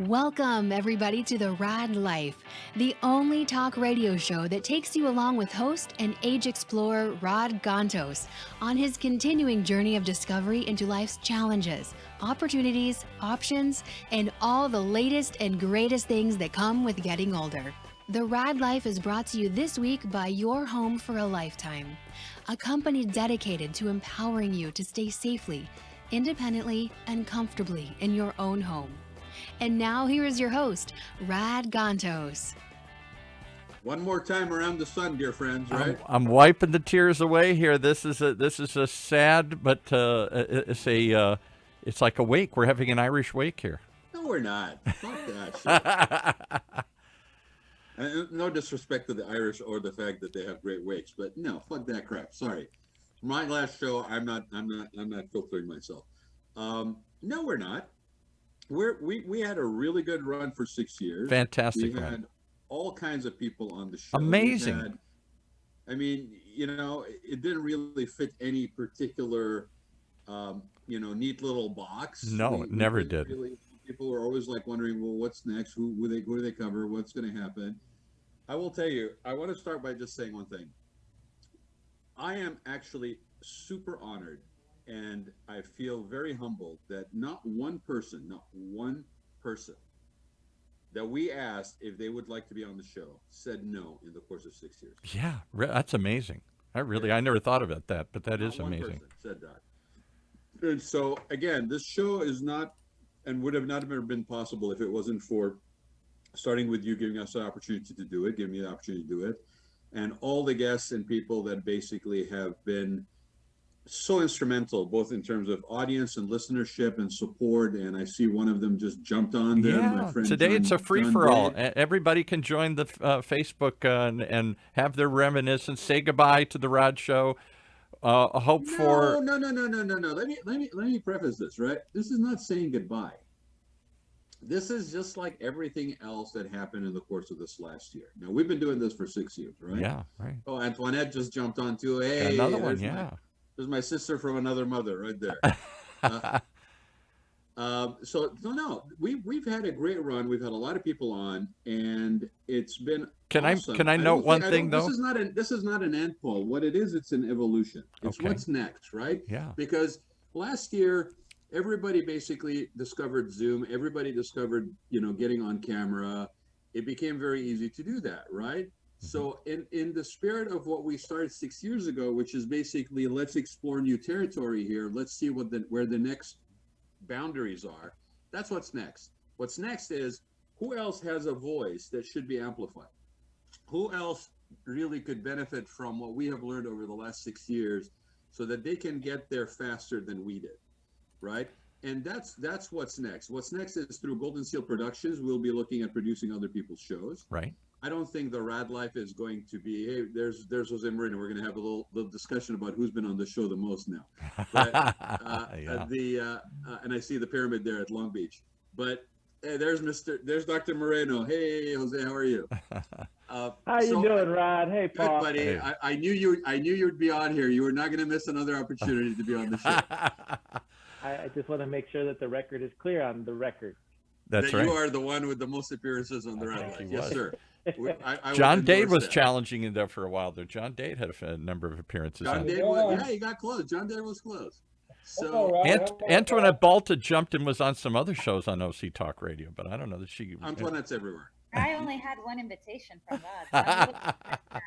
Welcome, everybody, to the Raad Life, the only talk radio show that takes you along with host and age explorer Rod Gantos on his continuing journey of discovery into life's challenges, opportunities, options, and all the latest and greatest things that come with getting older. The Raad Life is brought to you this week by Your Home for a Lifetime, a company dedicated to empowering you to stay safely, independently, and comfortably in your own home. And now here is your host, Rad Gantos. One more time around the sun, dear friends, right? I'm wiping the tears away here. This is a sad, but it's like a wake. We're having an Irish wake here. No, we're not. Fuck that shit. No disrespect to the Irish or the fact that they have great wakes, but no, fuck that crap. Sorry. My last show, I'm not filtering myself. No, we're not. We had a really good run for 6 years. Fantastic We run. had all kinds of people on the show. Amazing. It didn't really fit any particular, neat little box. No, it never did. People were always like wondering, well, what's next? Who do they cover? What's going to happen? I will tell you, I want to start by just saying one thing. I am actually super honored and I feel very humbled that not one person that we asked if they would like to be on the show said no in the course of 6 years. Yeah, that's amazing. I never thought about that, but that is amazing. One person said that. And so, again, this show is not and would have not been possible if it wasn't for starting with you giving us the opportunity to do it, giving me the opportunity to do it, and all the guests and people that basically have been so instrumental, both in terms of audience and listenership and support. And I see one of them just jumped on there. Yeah, my friend today John, it's a free-for-all. John Day. Everybody can join the Facebook and have their reminiscence, say goodbye to the Rod Show. No. Let me preface this, right? This is not saying goodbye. This is just like everything else that happened in the course of this last year. Now, we've been doing this for 6 years, right? Yeah, right. Oh, Antoinette just jumped on too. Hey, another one, yeah. There's my sister from another mother right there. We've had a great run. We've had a lot of people on, and it's been awesome. Can I note one thing though? This is not an end poll. What it is, it's an evolution. It's Okay. What's next, right? Yeah. Because last year, everybody basically discovered Zoom. Everybody discovered, getting on camera. It became very easy to do that, right? So in the spirit of what we started 6 years ago, which is basically let's explore new territory here. Let's see where the next boundaries are. That's what's next. What's next is who else has a voice that should be amplified? Who else really could benefit from what we have learned over the last 6 years so that they can get there faster than we did, right? And that's what's next. What's next is through Golden Seal Productions, we'll be looking at producing other people's shows. Right. I don't think the Raad Life is going to be, hey, there's Jose Marino. We're going to have a little discussion about who's been on the show the most now. But, Yeah. and I see the pyramid there at Long Beach. But hey, there's Dr. Moreno. Hey, Jose, how are you? How you doing, Rod? Hey, Paul. Good, buddy. Hey. I knew you'd be on here. You were not going to miss another opportunity to be on the show. I just want to make sure that the record is clear on the record. That's that right. You are the one with the most appearances on the Raad Life. Yes, sir. I John would Dade endorse was that. challenging it there for a while there. John Dade had a number of appearances. John on Dade it. he got close. John Dade was close. So All right. Antoinette Balta jumped and was on some other shows on OC Talk Radio, but I don't know that she. Antoinette's everywhere. I only had one invitation from Rod. So I'm a little surprised now.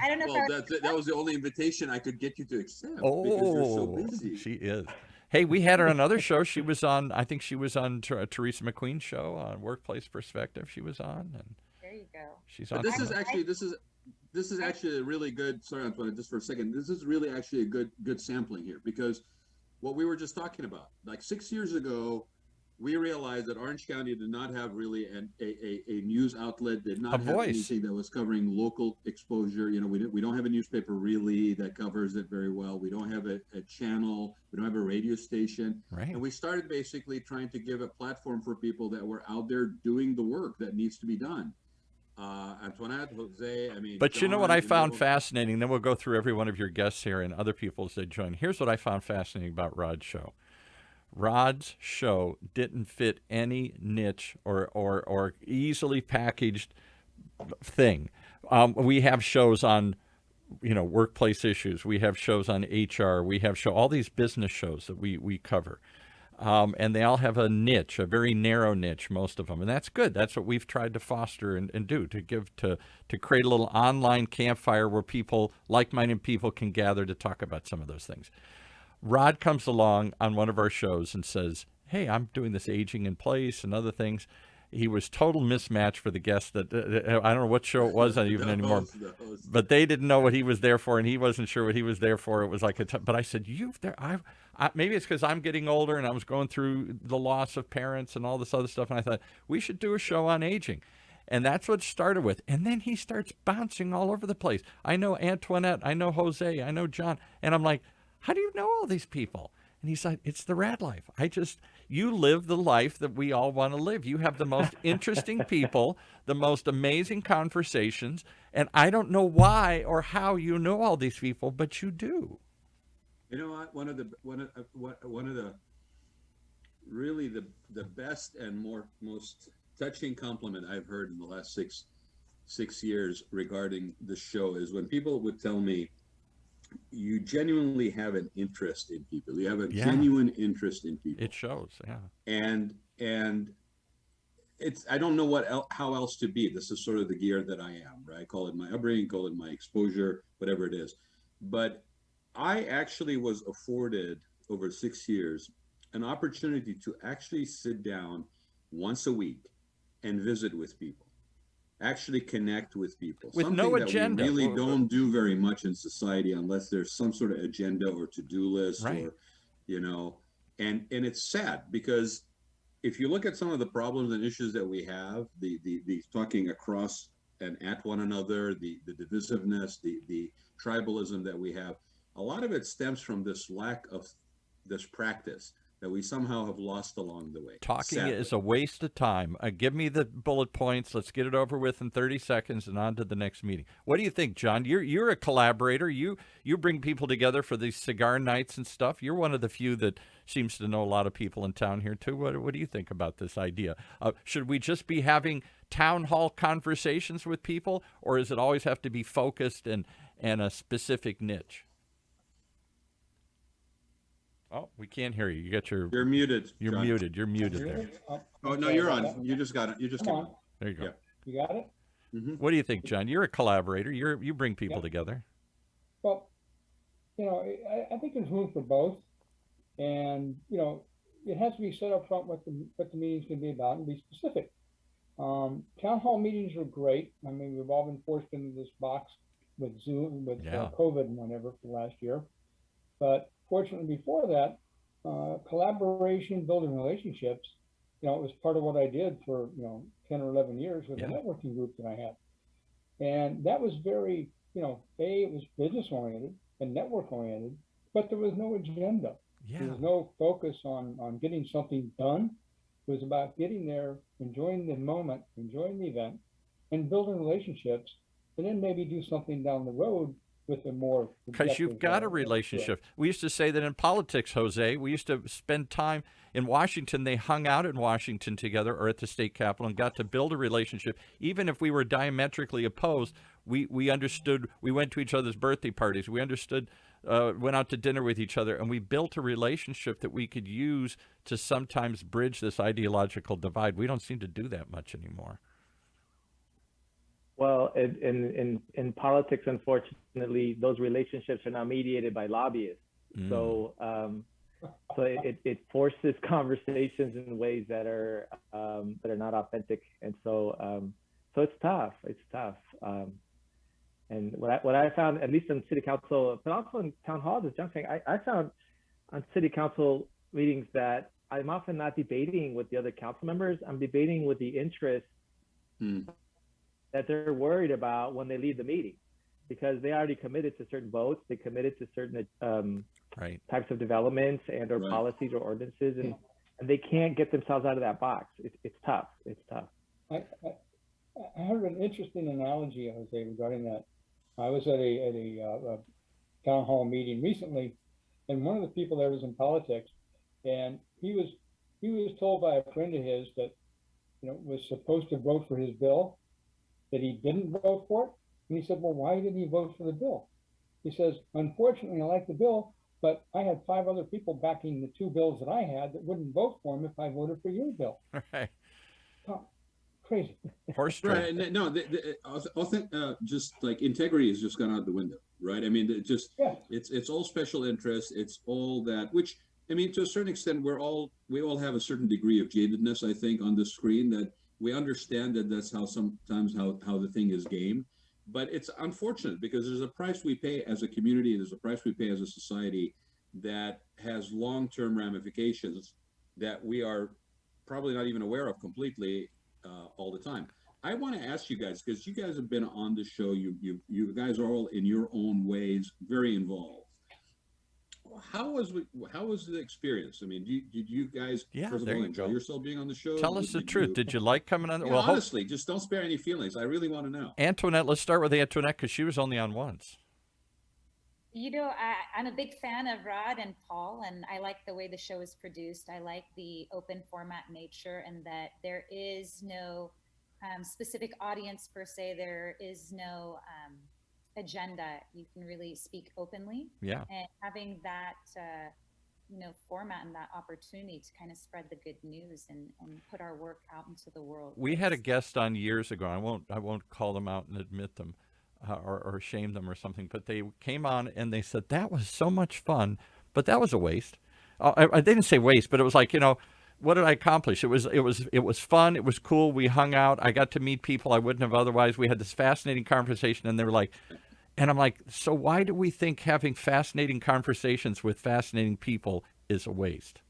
I don't know Well, if that was the only invitation I could get you to accept because you're so busy. She is. Hey, we had her on another show. She was on. I think she was on Teresa McQueen's show on Workplace Perspective. She was on, and there you go. she's But on. this is actually a really good. Sorry, Antoinette, just for a second. This is really actually a good sampling here because what we were just talking about, like 6 years ago, we realized that Orange County did not have really a news outlet, did not have anything that was covering local exposure. We don't have a newspaper really that covers it very well. We don't have a channel. We don't have a radio station. Right. And we started basically trying to give a platform for people that were out there doing the work that needs to be done. Antoinette, Jose, But John, you know what I found fascinating? Then we'll go through every one of your guests here and other people as they join. Here's what I found fascinating about Rod's show. Rod's show didn't fit any niche or easily packaged thing. We have shows on, workplace issues. We have shows on HR. We have all these business shows that we cover. And they all have a niche, a very narrow niche, most of them. And that's good. That's what we've tried to foster and do, to create a little online campfire where like-minded people can gather to talk about some of those things. Rod comes along on one of our shows and says, hey, I'm doing this aging in place and other things. He was total mismatch for the guest that I don't know what show it was even anymore, but they didn't know what he was there for, and he wasn't sure what he was there for. It was like but I said, maybe it's because I'm getting older and I was going through the loss of parents and all this other stuff, and I thought we should do a show on aging. And that's what it started with. And then he starts bouncing all over the place. I know Antoinette, I know Jose, I know John, and I'm like, how do you know all these people? And he's like, it's the Raad Life. You live the life that we all want to live. You have the most interesting people, the most amazing conversations, and I don't know why or how you know all these people, but you do. You know what? One of the really the best and most touching compliment I've heard in the last six years regarding the show is when people would tell me, you genuinely have an interest in people. You have a genuine interest in people. It shows, yeah. And it's, I don't know how else to be. This is sort of the gear that I am, right? Call it my upbringing, call it my exposure, whatever it is. But I actually was afforded over 6 years an opportunity to actually sit down once a week and visit with people. Actually connect with people. With no agenda. That we really don't do very much in society unless there's some sort of agenda or to-do list, right. Or, and it's sad because if you look at some of the problems and issues that we have, the talking across and at one another, the divisiveness, the tribalism that we have, a lot of it stems from this lack of this practice that we somehow have lost along the way. Talking sadly. is a waste of time. Give me the bullet points. Let's get it over with in 30 seconds and on to the next meeting. What do you think, John? You're a collaborator. You bring people together for these cigar nights and stuff. You're one of the few that seems to know a lot of people in town here, too. What do you think about this idea? Should we just be having town hall conversations with people, or does it always have to be focused and a specific niche? Oh, we can't hear you. You're muted. You're John. muted. You're muted there. Oh no, you're on. You just got it. You just came on. There you go. Yeah. You got it? Mm-hmm. What do you think, John? You're a collaborator. You bring people together. Well, I think there's room for both, and it has to be set up front what the meeting's going to be about and be specific. Town hall meetings are great. I mean, we've all been forced into this box with Zoom, with COVID and whatever for the last year, but fortunately, before that, collaboration, building relationships, it was part of what I did for 10 or 11 years with the networking group that I had, and that was very, it was business oriented and network oriented, but there was no agenda. Yeah. There was no focus on getting something done. It was about getting there, enjoying the moment, enjoying the event, and building relationships, and then maybe do something down the road with a more, because you've got a relationship. We used to say that in politics, Jose, we used to spend time in Washington. They hung out in Washington together or at the state capitol and got to build a relationship. Even if we were diametrically opposed, we understood. We went to each other's birthday parties. We understood, went out to dinner with each other, and we built a relationship that we could use to sometimes bridge this ideological divide. We don't seem to do that much anymore. Well, in politics, unfortunately, those relationships are now mediated by lobbyists. So it forces conversations in ways that are not authentic, and so it's tough. It's tough. And what I found, at least in city council, but also in town halls, as John's saying, I found on city council meetings that I'm often not debating with the other council members. I'm debating with the interests that they're worried about when they leave the meeting, because they already committed to certain votes, they committed to certain types of developments and or policies or ordinances, and they can't get themselves out of that box. It's tough. It's tough. I heard an interesting analogy, Jose, regarding that. I was at a town hall meeting recently, and one of the people there was in politics, and he was told by a friend of his that, was supposed to vote for his bill, that he didn't vote for it. And he said, well, why didn't he vote for the bill? He says, unfortunately, I like the bill, but I had 5 other people backing the 2 bills that I had that wouldn't vote for him if I voted for your bill. Right. Oh, crazy. Horse Right. trade. No, just like integrity has just gone out the window, right? I mean, it's all special interest. It's all that, which, I mean, to a certain extent, we all have a certain degree of jadedness, I think, on the screen, that we understand that that's how sometimes how the thing is gamed. But it's unfortunate because there's a price we pay as a community, there's a price we pay as a society that has long-term ramifications that we are probably not even aware of completely all the time. I want to ask you guys, because you guys have been on the show, you guys are all in your own ways very involved. How was the experience? I mean, did you guys first of all enjoy yourself being on the show? Tell us the truth. Did you like coming on? Yeah, well, honestly, just don't spare any feelings. I really want to know. Antoinette, let's start with Antoinette because she was only on once. I'm a big fan of Rod and Paul, and I like the way the show is produced. I like the open format nature, and that there is no specific audience per se. There is no agenda. You can really speak openly. Yeah. And having that, format and that opportunity to kind of spread the good news and put our work out into the world. We had a guest on years ago. I won't call them out and admit them. Or shame them or something, but they came on and they said that was so much fun, but that was a waste. I didn't say waste, but it was like, what did I accomplish? It was fun. It was cool. We hung out. I got to meet people I wouldn't have otherwise. We had this fascinating conversation, and they were like, and I'm like, so why do we think having fascinating conversations with fascinating people is a waste?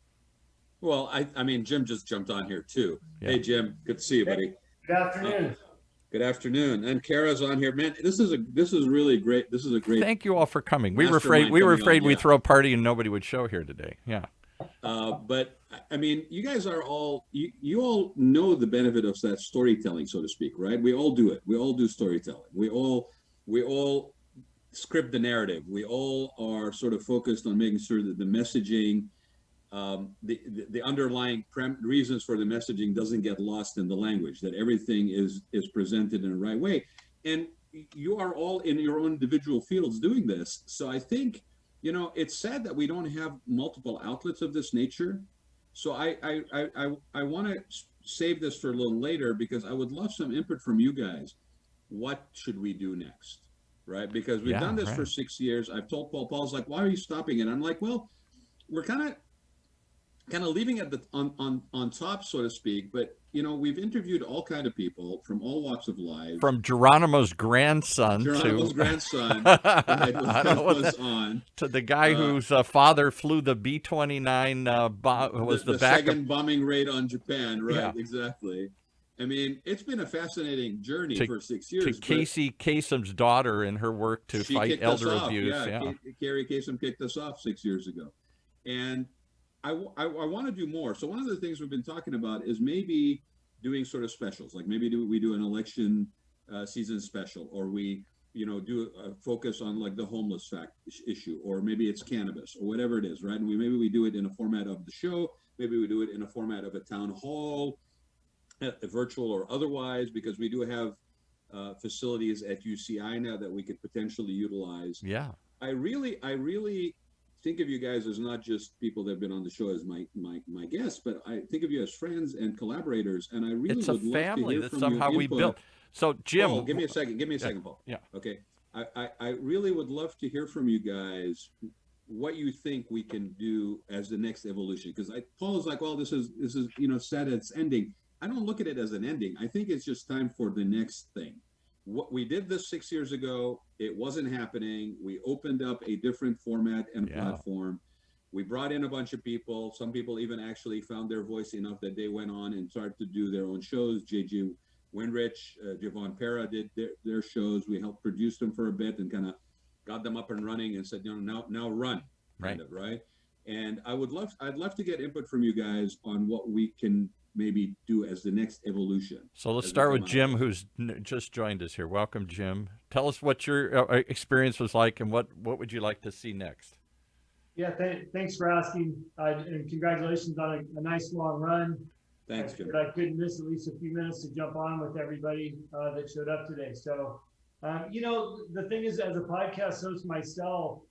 Well, I mean, Jim just jumped on here too. Yeah. Hey, Jim, good to see you, buddy. Good afternoon. Good afternoon. And Kara's on here. Man, this is really great. This is a great. Thank you all for coming. We were afraid we'd throw a party and nobody would show here today. Yeah. But I mean, you guys are all you all know the benefit of that storytelling, so to speak, right? We all do it. We all do storytelling. We all script the narrative. We all are sort of focused on making sure that the messaging, the underlying reasons for the messaging doesn't get lost in the language, that everything is presented in the right way. And you are all in your own individual fields doing this. So I think, it's sad that we don't have multiple outlets of this nature. So I want to save this for a little later because I would love some input from you guys. What should we do next? Right? Because we've done this for 6 years. I've told Paul's like, why are you stopping it? I'm like, well, we're kind of leaving it on top, so to speak. But we've interviewed all kind of people from all walks of life. From Geronimo's grandson to the guy whose father flew the B-29 was the second bombing raid on Japan. Right? Yeah. Exactly. I mean, it's been a fascinating journey for 6 years. To Casey Kasem's daughter in her work to fight elder abuse. Yeah. Carrie Kasem kicked us off 6 years ago, and I want to do more. So one of the things we've been talking about is maybe doing sort of specials, like maybe we do an election season special, or we do a focus on like the homeless issue, or maybe it's cannabis or whatever it is, right? And maybe we do it in a format of the show, maybe we do it in a format of a town hall, virtual or otherwise, because we do have facilities at UCI now that we could potentially utilize. Yeah, I really think of you guys as not just people that have been on the show as my guests, but I think of you as friends and collaborators, and I really would love to hear from you. It's a family that somehow we built. So Jim, Paul, give me a second, Paul. Yeah. Okay. I really would love to hear from you guys what you think we can do as the next evolution, because Paul is like, well, this is sad, it's ending. I don't look at it as an ending. I think it's just time for the next thing. What we did this 6 years ago, it wasn't happening. We opened up a different format and platform. We brought in a bunch of people. Some people even actually found their voice enough that they went on and started to do their own shows. JJ Winrich, Javon Pera did their shows. We helped produce them for a bit and kind of got them up and running and said, now run, kind of, right? And I'd love to get input from you guys on what we can maybe do as the next evolution. So let's start with Jim, who's just joined us here. Welcome, Jim. Tell us what your experience was like and what would you like to see next? Yeah, thanks for asking, and congratulations on a nice long run. Thanks, Jim. I couldn't miss at least a few minutes to jump on with everybody that showed up today. So, the thing is, as a podcast host myself,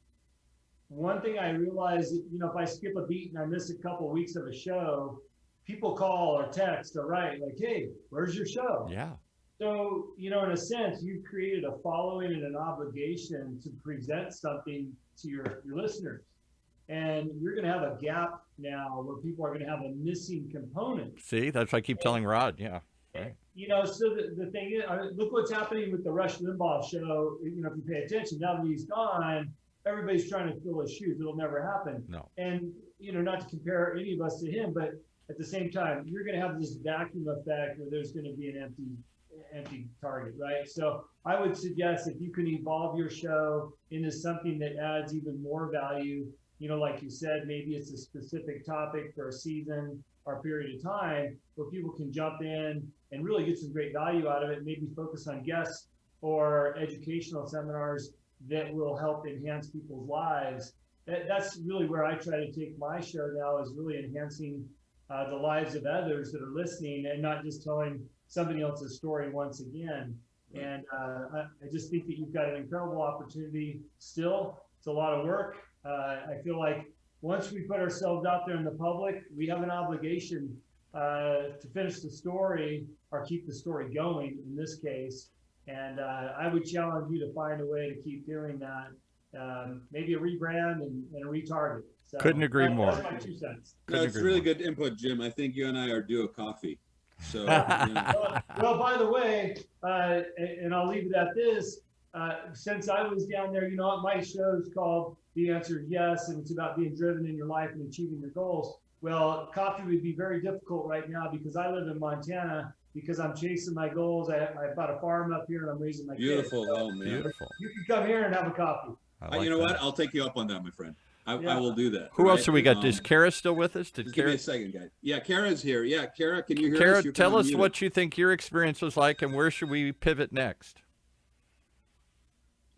one thing I realized, if I skip a beat and I miss a couple of weeks of a show, people call or text or write like, "Hey, where's your show?" Yeah. So, in a sense, you've created a following and an obligation to present something to your listeners. And you're going to have a gap now where people are going to have a missing component. See, that's what I keep telling Rod. Yeah. Right. So the thing is, look what's happening with the Rush Limbaugh show. If you pay attention, now that he's gone, everybody's trying to fill his shoes. It'll never happen. No. And, not to compare any of us to him, but at the same time, you're going to have this vacuum effect where there's going to be an empty target, right? So I would suggest if you can evolve your show into something that adds even more value, like you said, maybe it's a specific topic for a season or a period of time where people can jump in and really get some great value out of it, maybe focus on guests or educational seminars that will help enhance people's lives. That's really where I try to take my show now, is really enhancing the lives of others that are listening and not just telling somebody else's story once again. And I just think that you've got an incredible opportunity still. It's a lot of work. I feel like once we put ourselves out there in the public, we have an obligation to finish the story or keep the story going in this case. And I would challenge you to find a way to keep doing that. Maybe a rebrand and a retarget. So, Couldn't agree more. That's my 2 cents. No, it's really good input, Jim. I think you and I are due a coffee. So, well, by the way, and I'll leave it at this, since I was down there, my show is called The Answer is Yes, and it's about being driven in your life and achieving your goals. Well, coffee would be very difficult right now because I live in Montana, because I'm chasing my goals. I've got a farm up here and I'm raising my beautiful. kids. Oh, man. Beautiful. You can come here and have a coffee. You know what? I'll take you up on that, my friend. I will do that. Who else do we got? Is Kara still with us? Just give me a second, guys. Yeah, Kara's here. Yeah, Kara, can you hear Kara, us? Kara, tell us what you think your experience was like, and where should we pivot next?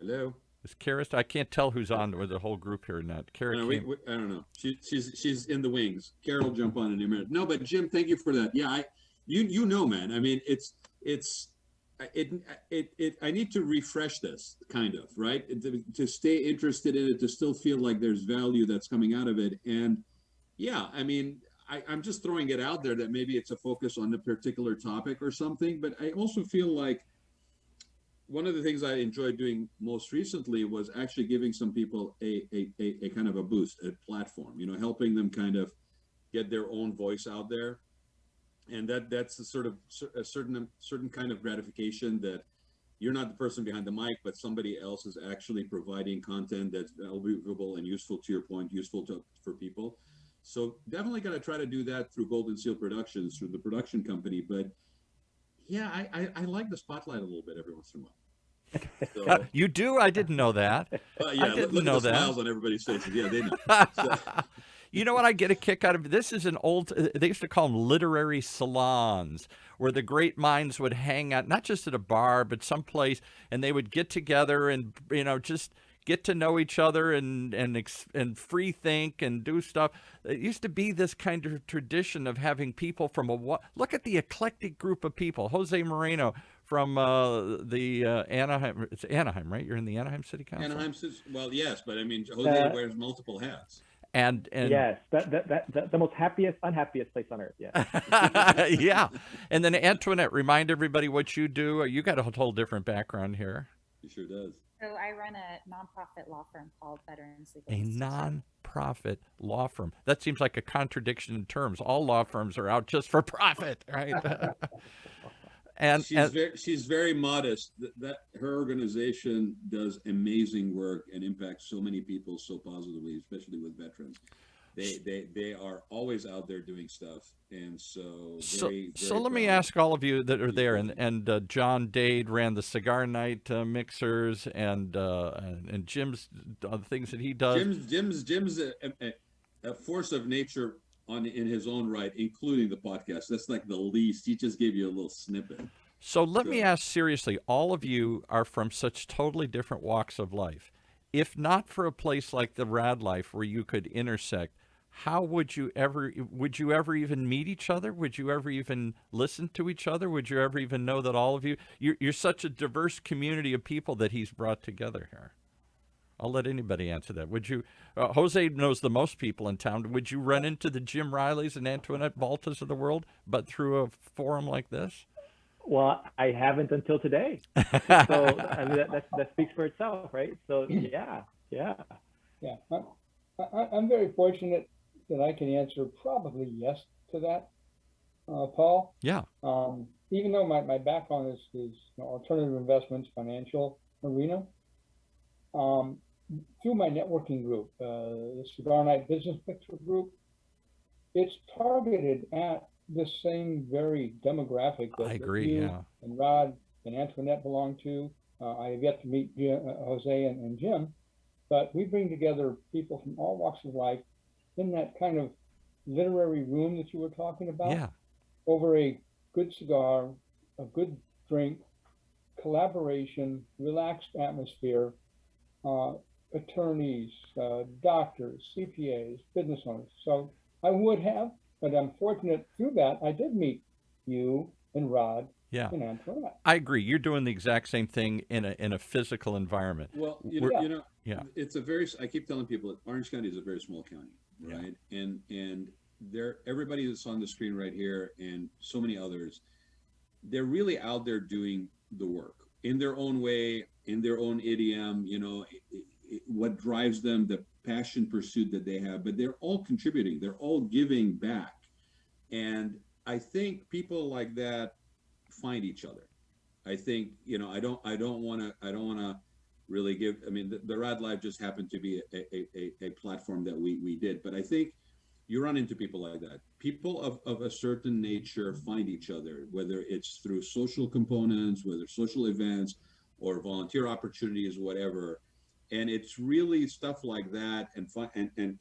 Hello. Is Kara? I can't tell who's on with the whole group here or not. Kara, I don't know. She's in the wings. Kara will jump on in a minute. No, but Jim, thank you for that. Yeah, man. I mean, I need to refresh this, kind of, right? To stay interested in it, to still feel like there's value that's coming out of it. And yeah, I mean, I'm just throwing it out there that maybe it's a focus on a particular topic or something, but I also feel like one of the things I enjoyed doing most recently was actually giving some people a kind of a boost, a platform, helping them kind of get their own voice out there. And that's a sort of a certain kind of gratification that you're not the person behind the mic, but somebody else is actually providing content that's valuable and useful, to your point, for people. So definitely got to try to do that through Golden Seal Productions, through the production company. But yeah, I like the spotlight a little bit every once in a while. So, you do? I didn't know that. Yeah, I didn't look know at the that. smiles on everybody's faces. Yeah, they know. So, You know what I get a kick out of? This is an old, they used to call them literary salons, where the great minds would hang out, not just at a bar, but someplace, and they would get together and, just get to know each other and free think and do stuff. It used to be this kind of tradition of having people from look at the eclectic group of people. Jose Moreno from the Anaheim, it's Anaheim, right? You're in the Anaheim City Council? Anaheim, well, yes, but I mean, Jose wears multiple hats. And yes, the most unhappiest place on earth. Yeah. yeah. And then Antoinette, remind everybody what you do. You got a whole different background here. He sure does. So I run a nonprofit law firm called Veterans Legal A Institute. nonprofit law firm. That seems like a contradiction in terms. All law firms are out just for profit, right? And she's very modest. That her organization does amazing work and impacts so many people so positively, especially with veterans. They are always out there doing stuff, and so let me ask all of you that are there, and John Dade ran the Cigar Night mixers, and Jim's the things that he does. Jim's a force of nature in his own right, including the podcast. That's like the least. He just gave you a little snippet. So let me ask seriously, all of you are from such totally different walks of life. if not for a place like the Raad Life where you could intersect, how would you ever even meet each other? Would you ever even listen to each other? Would you ever even know that all of you're such a diverse community of people that he's brought together here? I'll let anybody answer that. Would you, Jose knows the most people in town. Would you run into the Jim Rileys and Antoinette Baltas of the world, but through a forum like this? Well, I haven't until today. So I mean, that speaks for itself, right? So yeah. I'm very fortunate that I can answer probably yes to that, Paul. Yeah. Even though my background is alternative investments, financial arena, through my networking group, the Cigar Night Business Picture Group, it's targeted at the same very demographic that, I agree, you yeah. and Rod and Antoinette belong to. I have yet to meet Jose and Jim, but we bring together people from all walks of life in that kind of literary room that you were talking about. Yeah. Over a good cigar, a good drink, collaboration, relaxed atmosphere, attorneys, doctors, CPAs, business owners. So I would have, but I'm fortunate through that I did meet you and Rod Yeah. and Antoinette. I agree. You're doing the exact same thing in a physical environment. Well, Yeah. it's I keep telling people that Orange County is a very small county, right? Yeah. And everybody that's on the screen right here and so many others, they're really out there doing the work in their own way, in their own idiom, what drives them, the passion pursuit that they have, but they're all contributing, they're all giving back. And I think people like that find each other. I think, I don't want to really give, I mean, the Raad Life just happened to be a platform that we did, but I think you run into people like that. People of a certain nature find each other, whether it's through social components, whether social events or volunteer opportunities, whatever. And it's really stuff like that and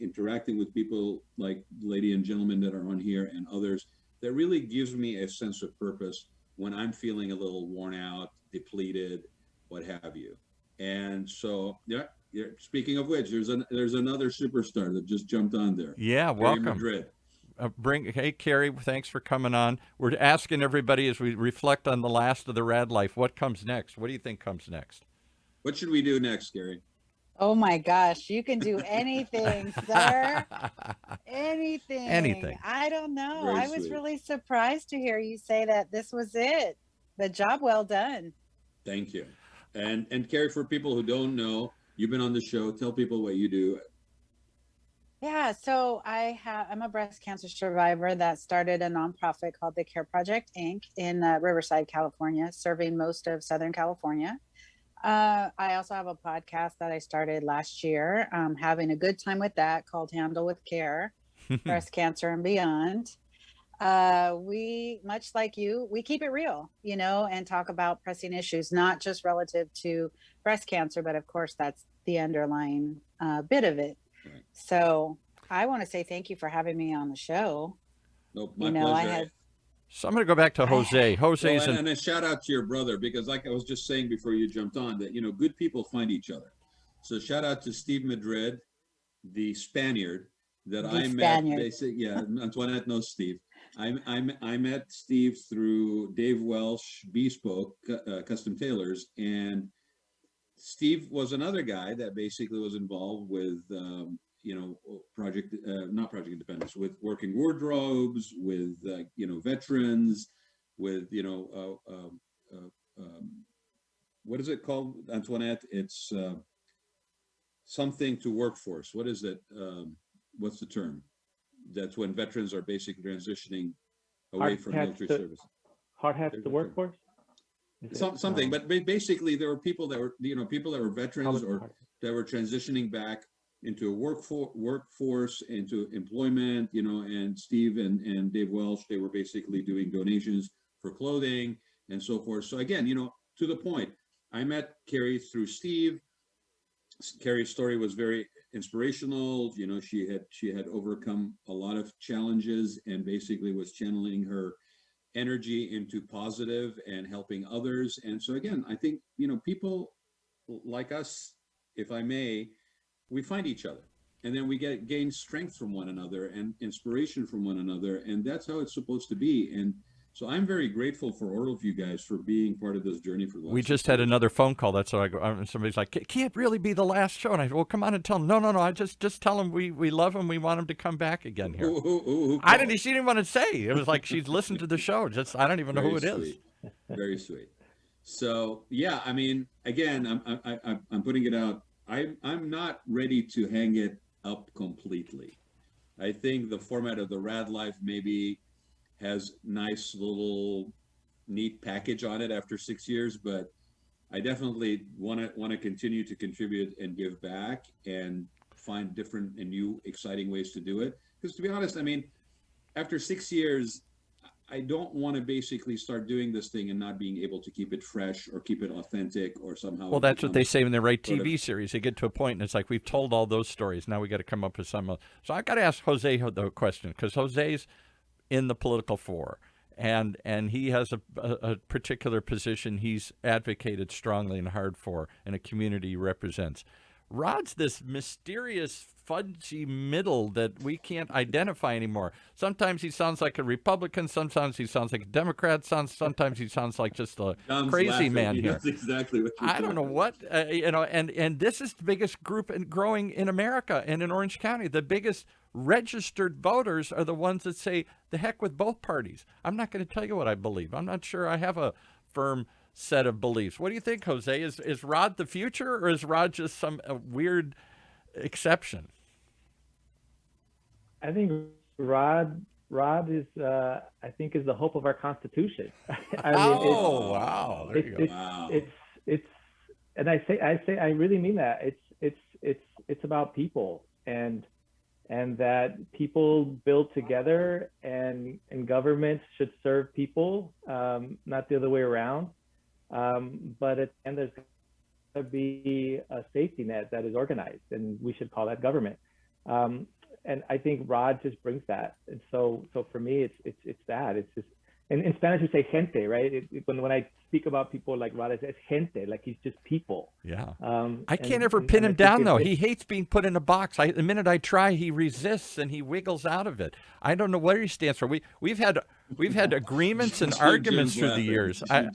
interacting with people like lady and gentlemen that are on here and others that really gives me a sense of purpose when I'm feeling a little worn out, depleted, what have you. And so, speaking of which, there's another superstar that just jumped on there. Yeah, Carrie welcome. Madrid. Hey, Carrie, thanks for coming on. We're asking everybody as we reflect on the last of the Raad Life, what comes next? What do you think comes next? What should we do next, Carrie? Oh my gosh, you can do anything, sir. Anything. Anything. I don't know. Very I was sweet. really surprised to hear you say that this was it. The job well done. Thank you. And Carrie, for people who don't know, you've been on the show. Tell people what you do. Yeah, so I'm a breast cancer survivor that started a nonprofit called the Care Project Inc. in Riverside, California, serving most of Southern California. I also have a podcast that I started last year, having a good time with that, called Handle with Care, Breast Cancer and Beyond. We, much like you, we keep it real, and talk about pressing issues, not just relative to breast cancer, but of course that's the underlying bit of it. Right. So I want to say thank you for having me on the show. Nope, my pleasure. So I'm going to go back to Jose. And a shout out to your brother, because like I was just saying before you jumped on, that good people find each other. So shout out to Steve Madrid, the Spaniard that I met. Antoinette knows Steve. I met Steve through Dave Welsh Bespoke Custom Tailors, and Steve was another guy that basically was involved with not Project Independence, with working wardrobes, with veterans, with what is it called, Antoinette? It's something to workforce. What is it? What's the term? That's when veterans are basically transitioning away from military service. Hard hats to workforce. Something, but basically there were people that were veterans or that were transitioning back into a workforce, into employment, and Steve and Dave Welsh, they were basically doing donations for clothing and so forth. So again, to the point, I met Carrie through Steve. Carrie's story was very inspirational. She had overcome a lot of challenges and basically was channeling her energy into positive and helping others. And so again, I think, people like us, if I may, we find each other. And then we gain strength from one another and inspiration from one another. And that's how it's supposed to be. And so I'm very grateful for all of you guys for being part of this journey for the last We just 6 had years. another phone call. That's why somebody's like, it can't really be the last show. And I said, well, come on and tell them. No. I just tell them we love them. We want them to come back again here. She didn't want to say. It was like she's listened to the show. I don't even know who it is. Very sweet. So yeah, I mean, again, I'm putting it out. I'm not ready to hang it up completely. I think the format of the Raad Life maybe has nice little neat package on it after 6 years, but I definitely want to continue to contribute and give back and find different and new exciting ways to do it. Because to be honest, I mean, after 6 years, I don't want to basically start doing this thing and not being able to keep it fresh or keep it authentic or somehow. Well, that's what they say when they write TV series. They get to a point and it's like, we've told all those stories. Now we got to come up with some. So I got to ask Jose the question, because Jose's in the political fore, and he has a particular position he's advocated strongly and hard for, and a community he represents. Rod's this mysterious, fudgy middle that we can't identify anymore. Sometimes he sounds like a Republican, sometimes he sounds like a Democrat, sometimes he sounds like just a crazy man here. That's exactly what I don't know what, and this is the biggest group growing in America and in Orange County. The biggest registered voters are the ones that say, the heck with both parties. I'm not going to tell you what I believe. I'm not sure I have a firm set of beliefs. What do you think, Jose? Is Rod the future, or is Rod just some weird exception? I think Rod is I think is the hope of our Constitution. I mean, wow! There you go. Wow. It's and I really mean that. It's about people, and that people build together, and governments should serve people, not the other way around. But at the end, there's going to be a safety net that is organized, and we should call that government. And I think Rod just brings that. And so for me, it's that. It's just, and in Spanish we say gente, right? When I speak about people like Rod, it's gente, like he's just people. Yeah. I can't ever pin him down, though. He hates being put in a box. The minute I try, he resists and he wiggles out of it. I don't know what he stands for. We've had agreements and arguments through the years. I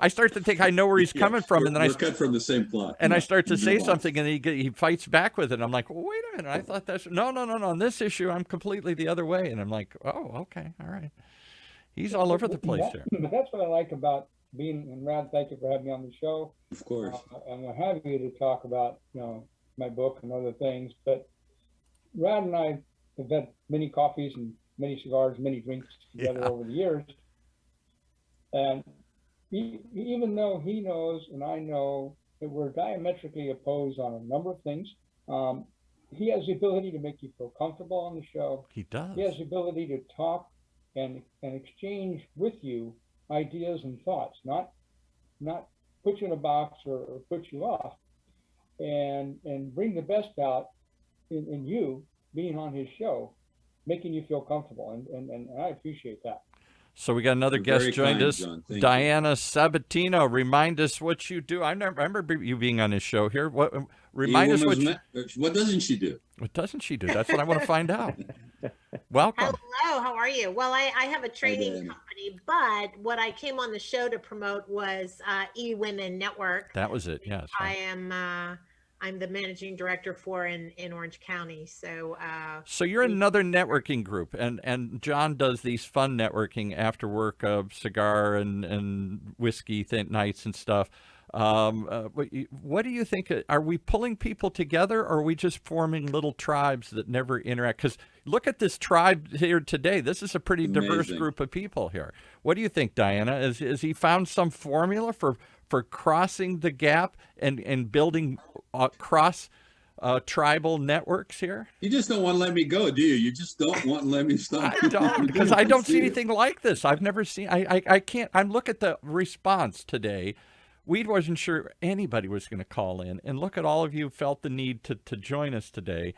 start to think I know where he's coming from, and then we're cut from the same cloth. And I start to say something, and he fights back with it. I'm like, well, wait a minute. I thought that's no. On this issue, I'm completely the other way. And I'm like, oh, okay, all right. He's all over the place here. That's what I like about being, and Rad, thank you for having me on the show. Of course. And we're happy to talk about, my book and other things. But Rad and I have had many coffees and many cigars, many drinks together over the years. And even though he knows and I know that we're diametrically opposed on a number of things, he has the ability to make you feel comfortable on the show. He does. He has the ability to talk and exchange with you ideas and thoughts, not put you in a box or put you off, and bring the best out in you being on his show, making you feel comfortable, and I appreciate that. So we got another guest joined us, Diana Sabatino. Remind us what you do. I remember you being on his show here. Remind us what doesn't she do? What doesn't she do? That's what I want to find out. Welcome. Hello, how are you? Well, I have a training company, but what I came on the show to promote was eWomen Network. That was it, yes. I'm the managing director for in Orange County. So you're another networking group, and John does these fun networking after work, cigar and whiskey nights and stuff. What do you think? Are we pulling people together, or are we just forming little tribes that never interact? Because look at this tribe here today. This is a pretty diverse group of people here. What do you think, Diana? Has he found some formula for crossing the gap and building cross tribal networks here? You just don't want to let me go, do you? You just don't want to let me stop. I don't, because I don't see anything like this. I've never seen. I can't. I'm look at the response today. We wasn't sure anybody was going to call in, and look at all of you felt the need to join us today,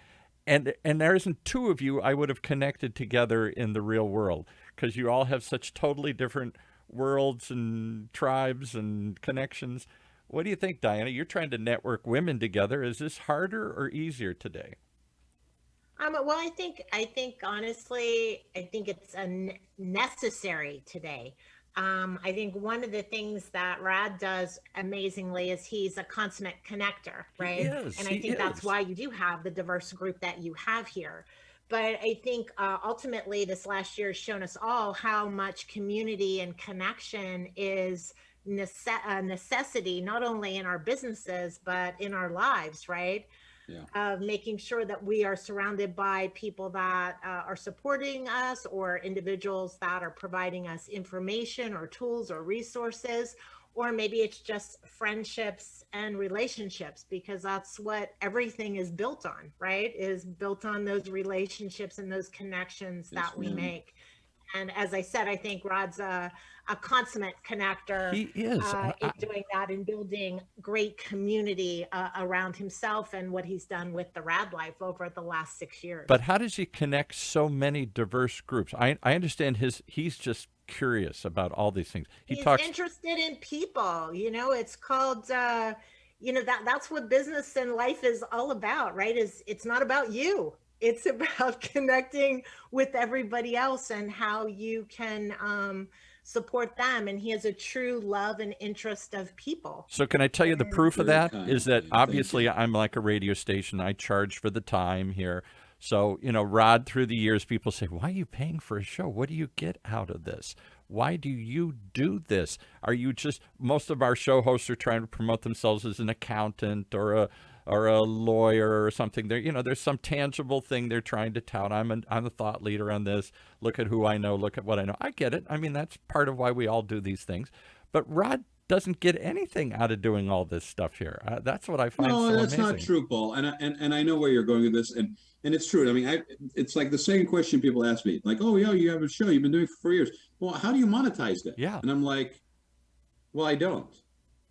and there isn't two of you I would have connected together in the real world, because you all have such totally different worlds and tribes and connections. What do you think, Diana? You're trying to network women together. Is this harder or easier today? Well, I think honestly, I think it's necessary today. I think one of the things that Rad does amazingly is he's a consummate connector, right? And I think that's why you do have the diverse group that you have here. But I think ultimately this last year has shown us all how much community and connection is a necessity, not only in our businesses, but in our lives, right? Of making sure that we are surrounded by people that are supporting us, or individuals that are providing us information or tools or resources, or maybe it's just friendships and relationships, because that's what everything is built on, right? Is built on those relationships and those connections that we make. And as I said, I think Rod's a consummate connector. He is. In doing that and building great community around himself, and what he's done with the Raad Life over the last 6 years. But how does he connect so many diverse groups? I understand he's just curious about all these things. He's interested in people. It's called, that's what business and life is all about, right? It's not about you. It's about connecting with everybody else and how you can support them. And he has a true love and interest of people. So can I tell you the proof of that is that obviously I'm like a radio station. I charge for the time here. So, Rod, through the years, people say, why are you paying for a show? What do you get out of this? Why do you do this? Are you most of our show hosts are trying to promote themselves as an accountant or a lawyer or something. There's some tangible thing they're trying to tout. I'm a thought leader on this. Look at who I know. Look at what I know. I get it. I mean, that's part of why we all do these things. But Rod doesn't get anything out of doing all this stuff here. That's what I find so amazing. No, that's not true, Paul. And I know where you're going with this. And it's true. I mean, it's like the same question people ask me, like, oh, yeah, you have a show you've been doing for 4 years. Well, how do you monetize that? Yeah. And I'm like, well, I don't.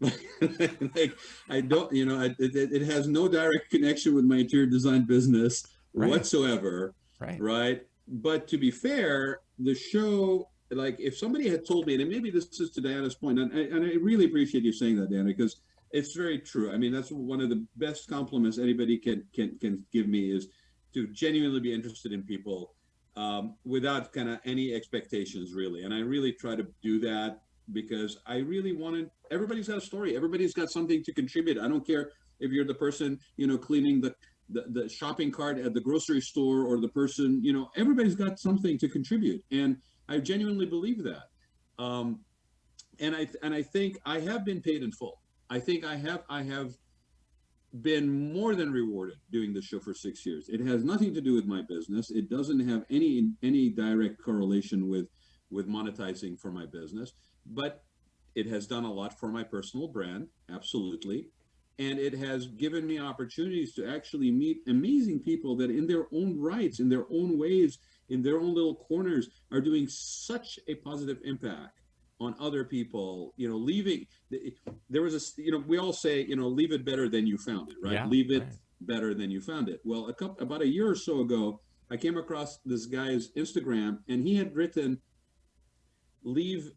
Like, I don't, it has no direct connection with my interior design business whatsoever. Right. But to be fair, the show, like, if somebody had told me, and maybe this is to Diana's point, and I really appreciate you saying that, Diana, because it's very true. I mean, that's one of the best compliments anybody can give me, is to genuinely be interested in people without kind of any expectations, really. And I really try to do that, because I really wanted, everybody's got a story. Everybody's got something to contribute. I don't care if you're the person, cleaning the shopping cart at the grocery store, or the person, everybody's got something to contribute. And I genuinely believe that. And I think I have been paid in full. I think I have been more than rewarded doing the show for 6 years. It has nothing to do with my business. It doesn't have any direct correlation with monetizing for my business. But it has done a lot for my personal brand, absolutely. And it has given me opportunities to actually meet amazing people that in their own rights, in their own ways, in their own little corners, are doing such a positive impact on other people. There was we all say, leave it better than you found it, right? Leave it better than you found it. Well, about a year or so ago, I came across this guy's Instagram, and he had written, leave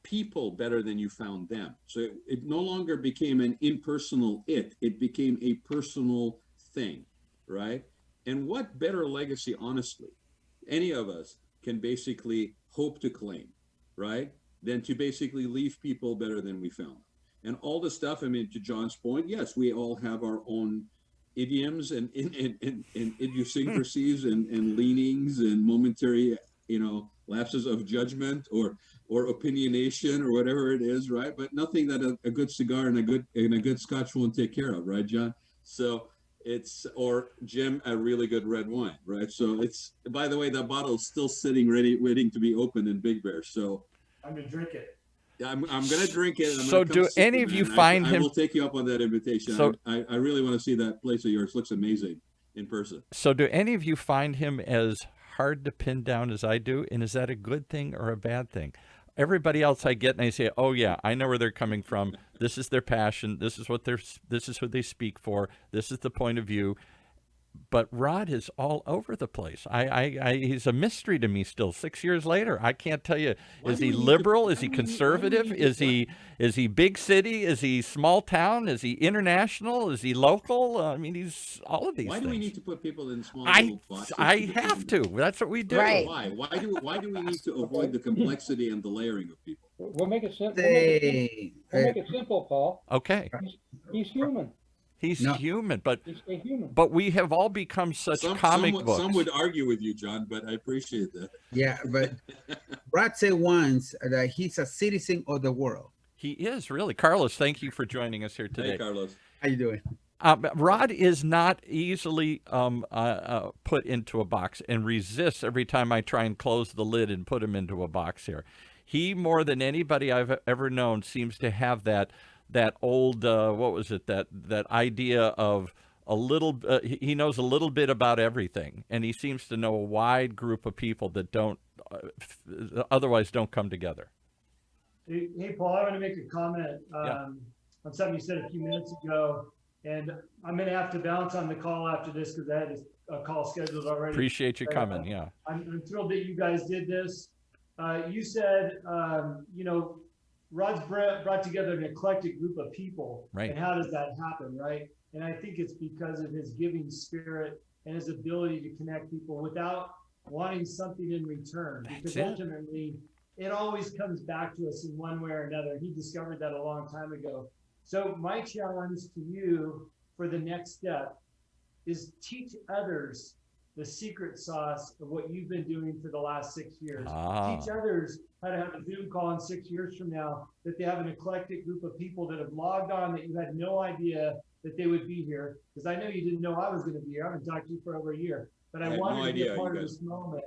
people better than you found them. So it no longer became an impersonal it became a personal thing, right? And what better legacy, honestly, any of us can basically hope to claim, right, than to basically leave people better than we found them. And all the stuff, I mean, to John's point, yes, we all have our own idioms and idiosyncrasies and leanings and momentary, lapses of judgment or opinionation or whatever it is, right? But nothing that a good cigar and a good scotch won't take care of, right, John? So or Jim, a really good red wine, right? So it's, by the way, that bottle is still sitting ready, waiting to be opened in Big Bear. So I'm gonna drink it. I'm going to drink it. So do any of you find him? I will take you up on that invitation. So I really want to see that place of yours. It looks amazing in person. So do any of you find him as hard to pin down as I do? And is that a good thing or a bad thing? Everybody else I get and I say, oh yeah, I know where they're coming from. This is their passion. This is who they speak for. This is the point of view. but Rod is all over the place. He's a mystery to me still. 6 years later, I can't tell you. Why Is do he we need to- liberal? why Is he do we need- why do we conservative? need to- Is he big city? Is he small town? Is he international? Is he local? I mean, he's all of these Why things. do we need to put people in small I little boxes? I to have to. That's what we do. Right. Why? Why do we need to avoid the complexity and the layering of people? We'll make it simple. Say, We'll make it simple, Paul. Okay, He's human. he's No. human, but He's a human. we have all become such comic books. Some would argue with you, John, but I appreciate that. yeah, but Brad said once that he's a citizen of the world. He is really. Carlos, thank you for joining us here today. Hey, Carlos. How you doing? Rod is not easily put into a box and resists every time I try and close the lid and put him into a box here. He, more than anybody I've ever known, seems to have that old, what was it, that idea of a little, he knows a little bit about everything, and he seems to know a wide group of people that don't, otherwise don't come together. Hey, Paul, I want to make a comment Yeah. on something you said a few minutes ago, and I'm going to have to bounce on the call after this because I had a call scheduled already. Appreciate you coming, yeah. I'm thrilled that you guys did this. You said, Rod's brought together an eclectic group of people. Right. And how does that happen, right? And I think it's because of his giving spirit and his ability to connect people without wanting something in return. Because it. ultimately, it always comes back to us in one way or another. He discovered that a long time ago. So my challenge to you for the next step is teach others the secret sauce of what you've been doing for the last 6 years. Teach others how to have a Zoom call in 6 years from now, that they have an eclectic group of people that have logged on that you had no idea that they would be here. Because I know you didn't know I was going to be here. I haven't talked to you for over a year, but I had wanted no to be idea, a part you of guys. this moment.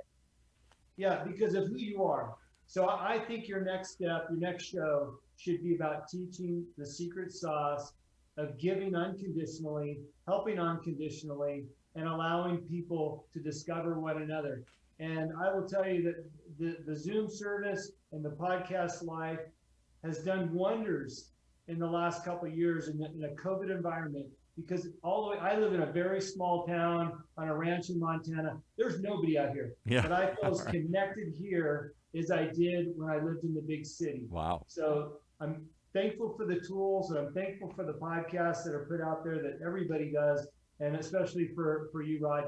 Yeah, because of who you are. So I think your next step, your next show should be about teaching the secret sauce of giving unconditionally, helping unconditionally, and allowing people to discover one another. And I will tell you that the Zoom service and the podcast life has done wonders in the last couple of years in a COVID environment, because I live in a very small town on a ranch in Montana. There's nobody out here. Yeah. But I feel as connected here as I did when I lived in the big city. Wow. So I'm thankful for the tools, and I'm thankful for the podcasts that are put out there that everybody does, and especially for you, Rod.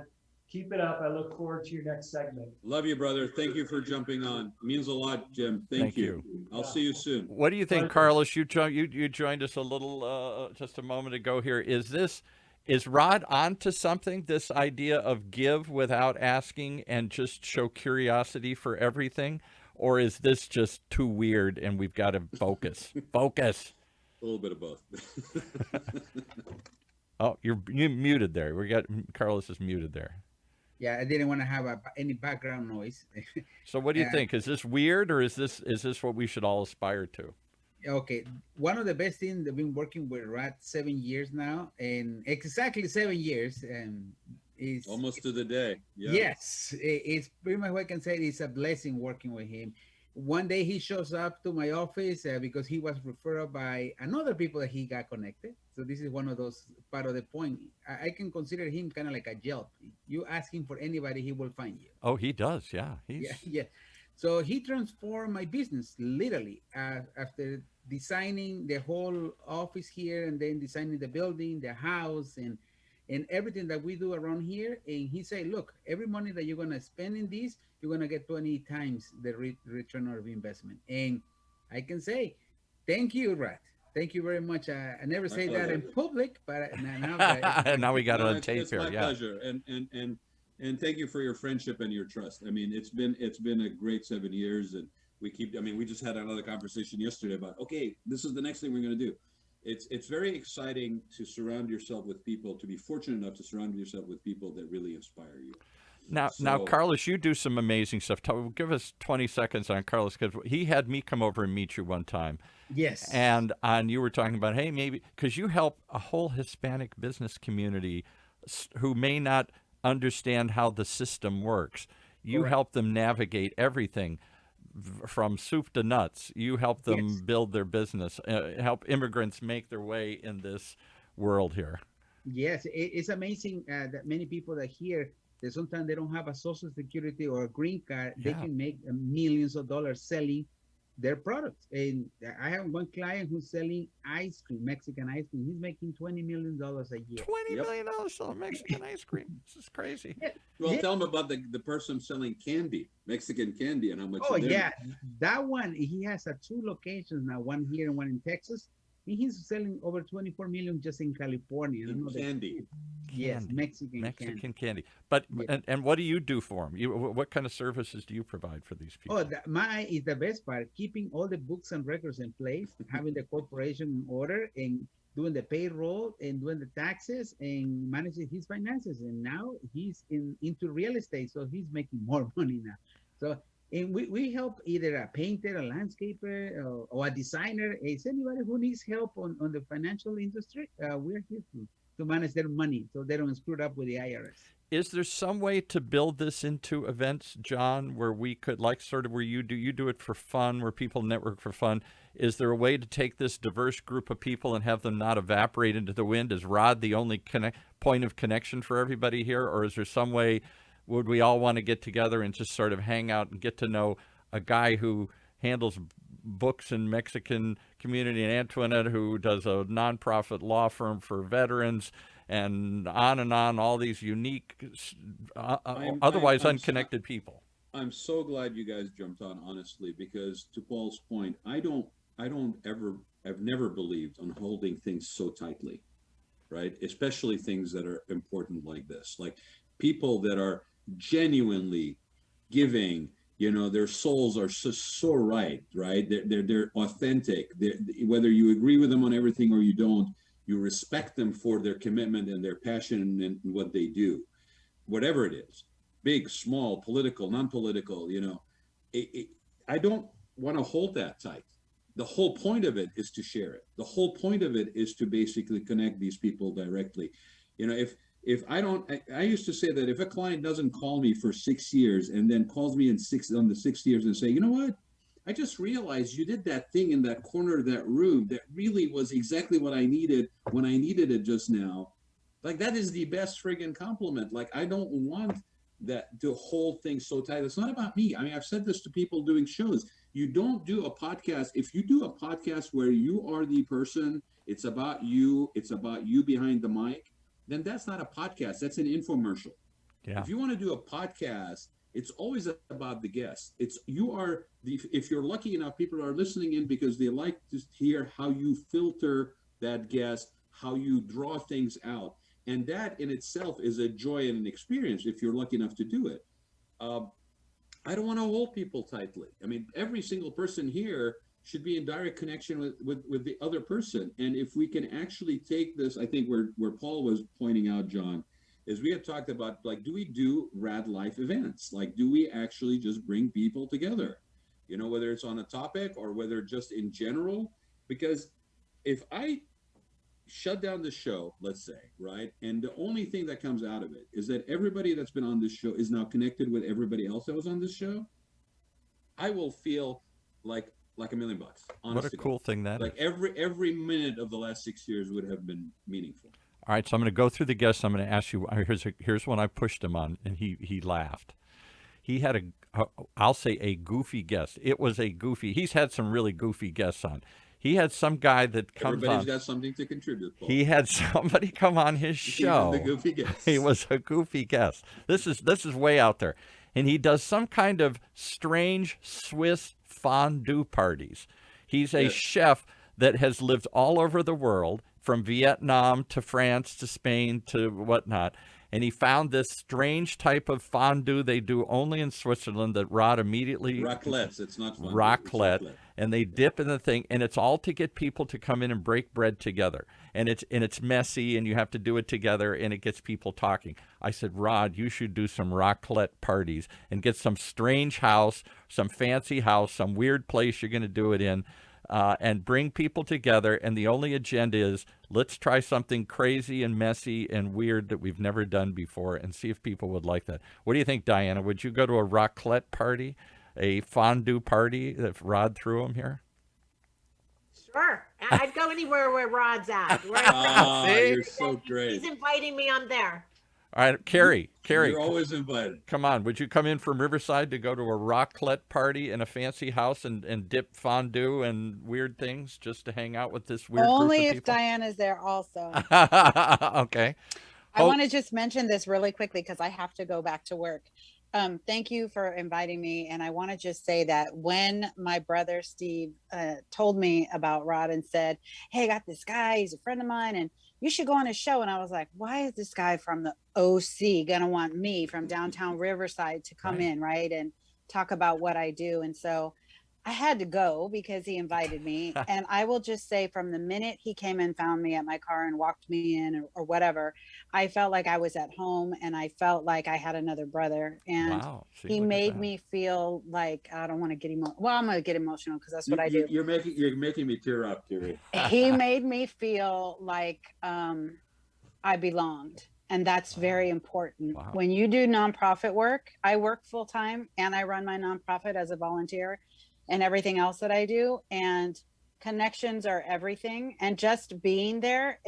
Keep it up. I look forward to your next segment. Love you, brother. Thank you for jumping on. Means a lot, Jim. Thank you. I'll see you soon. What do you think, Carlos? You joined us a little just a moment ago here. Is Rod onto something? This idea of give without asking and just show curiosity for everything, or is this just too weird and we've got to focus? Focus. A little bit of both. Oh, you muted there. Carlos is muted there. Yeah, I didn't want to have any background noise. So what do you think? Is this weird, or is this what we should all aspire to? Okay, one of the best things, I've been working with Rad 7 years now, and exactly 7 years, and is Almost to the day. Yeah. Yes, it's pretty much what I can say. It's a blessing working with him. One day he shows up to my office because he was referred by another people that he got connected. So this is one of those part of the point. I can consider him kind of like a Yelp. You ask him for anybody, he will find you. Oh, he does. Yeah. Yeah. So he transformed my business literally after designing the whole office here, and then designing the building, the house, and everything that we do around here. And he said, look, every money that you're going to spend in this, you're going to get 20 times the return of investment. And I can say, thank you, Rad. Thank you very much. I never say that in public, but now we got it on tape it's here. my Yeah. pleasure. And thank you for your friendship and your trust. I mean, it's been a great 7 years, and we just had another conversation yesterday about, okay, this is the next thing we're going to do. It's very exciting to surround yourself with people, to be fortunate enough to surround yourself with people that really inspire you. Now, Carlos, you do some amazing stuff. Give us 20 seconds on Carlos, because he had me come over and meet you one time. Yes. And you were talking about, hey, maybe, because you help a whole Hispanic business community who may not understand how the system works. You help them navigate everything from soup to nuts. You help them build their business, help immigrants make their way in this world here. Yes, it's amazing that many people that here that sometimes they don't have a social security or a green card, they Yeah. can make millions of dollars selling their products. And I have one client who's selling ice cream, Mexican ice cream. He's making $20 million a year. $20 Yep. million selling Mexican ice cream. This is crazy. Yeah. Well, Yeah. tell them about the person selling candy, Mexican candy, and how much. Oh they're yeah, that one. He has 2 locations now, one here and one in Texas. And he's selling over 24 million just in California. I don't In know the- candy. Yes, Candy. Mexican Mexican candy. candy. But Yeah. and what do you do for them? What kind of services do you provide for these people? Oh, my is the best part. Keeping all the books and records in place, having the corporation in order, and doing the payroll and doing the taxes and managing his finances. And now he's into real estate, so he's making more money now. So and we help either a painter, a landscaper, or a designer. Is anybody who needs help on the financial industry? We're here to manage their money so they don't screw it up with the IRS. Is there some way to build this into events, John, where we could, like sort of where you do it for fun, where people network for fun? Is there a way to take this diverse group of people and have them not evaporate into the wind? Is Raad the only point of connection for everybody here? Or is there some way, would we all want to get together and just sort of hang out and get to know a guy who handles books in Mexican community in Antoinette, who does a nonprofit law firm for veterans, and on, all these unique, otherwise unconnected people? I'm so glad you guys jumped on, honestly, because to Paul's point, I've never believed on holding things so tightly, right? Especially things that are important like this, like people that are genuinely giving, their souls are so right? They're authentic. Whether you agree with them on everything or you don't, you respect them for their commitment and their passion and what they do, whatever it is, big, small, political, non-political. I don't want to hold that tight. The whole point of it is to share it. The whole point of it is to basically connect these people directly. If I used to say that if a client doesn't call me for 6 years and then calls me on the 6th years and say, you know what, I just realized you did that thing in that corner of that room that really was exactly what I needed when I needed it just now. Like, that is the best friggin' compliment. Like, I don't want that to hold things so tight. It's not about me. I mean, I've said this to people doing shows. You don't do a podcast. If you do a podcast where you are the person, it's about you behind the mic, then that's not a podcast. That's an infomercial. Yeah. If you want to do a podcast, it's always about the guest. If you're lucky enough, people are listening in because they like to hear how you filter that guest, how you draw things out. And that in itself is a joy and an experience if you're lucky enough to do it. I don't want to hold people tightly. I mean, every single person here should be in direct connection with the other person. And if we can actually take this, I think where Paul was pointing out, John, is we had talked about, like, do we do Raad Life events? Like, do we actually just bring people together? Whether it's on a topic or whether just in general, because if I shut down the show, let's say, right, and the only thing that comes out of it is that everybody that's been on this show is now connected with everybody else that was on this show, I will feel like $1 million, honestly. What a cool thing that like is. every minute of the last 6 years would have been meaningful. All right, so I'm going to go through the guests. I'm going to ask you. Here's one I pushed him on, and he laughed. He had I'll say a goofy guest. It was a goofy. He's had some really goofy guests on. He had some guy that comes Everybody's on. got something to contribute, Paul. He had somebody come on his show. Even the goofy guest. He was a goofy guest. This is way out there, and he does some kind of strange Swiss fondue parties. He's a chef that has lived all over the world, from Vietnam to France to Spain to whatnot. And he found this strange type of fondue they do only in Switzerland that Raad immediately... Raclettes, it's not fondue. Raclette. And they dip in the thing, and it's all to get people to come in and break bread together. And it's messy, and you have to do it together, and it gets people talking. I said, Raad, you should do some raclette parties and get some strange house, some fancy house, some weird place you're going to do it in. And bring people together, and the only agenda is, let's try something crazy and messy and weird that we've never done before and see if people would like that. What do you think, Diana? Would you go to a raclette party, a fondue party that Raad threw them here? Sure. I'd go anywhere where Rod's at. You're so great. He's inviting me. I'm there. All right, Carrie, You're always invited. come on. Would you come in from Riverside to go to a raclette party in a fancy house and dip fondue and weird things just to hang out with this weird Only group if of people? Diana's there also. Okay. I want to just mention this really quickly because I have to go back to work. Thank you for inviting me. And I want to just say that when my brother Steve told me about Rod and said, hey, I got this guy, he's a friend of mine, and you should go on his show. And I was like, why is this guy from the OC going to want me from downtown Riverside to come in, right? And talk about what I do. And so I had to go because he invited me. And I will just say from the minute he came and found me at my car and walked me in or whatever, I felt like I was at home and I felt like I had another brother. And he made me feel like, I don't want to get emotional. Well, I'm going to get emotional because that's what I do. You're making me tear up, Carrie. He made me feel like I belonged. And that's very important. Wow. When you do nonprofit work, I work full time and I run my nonprofit as a volunteer and everything else that I do. And connections are everything. And just being there,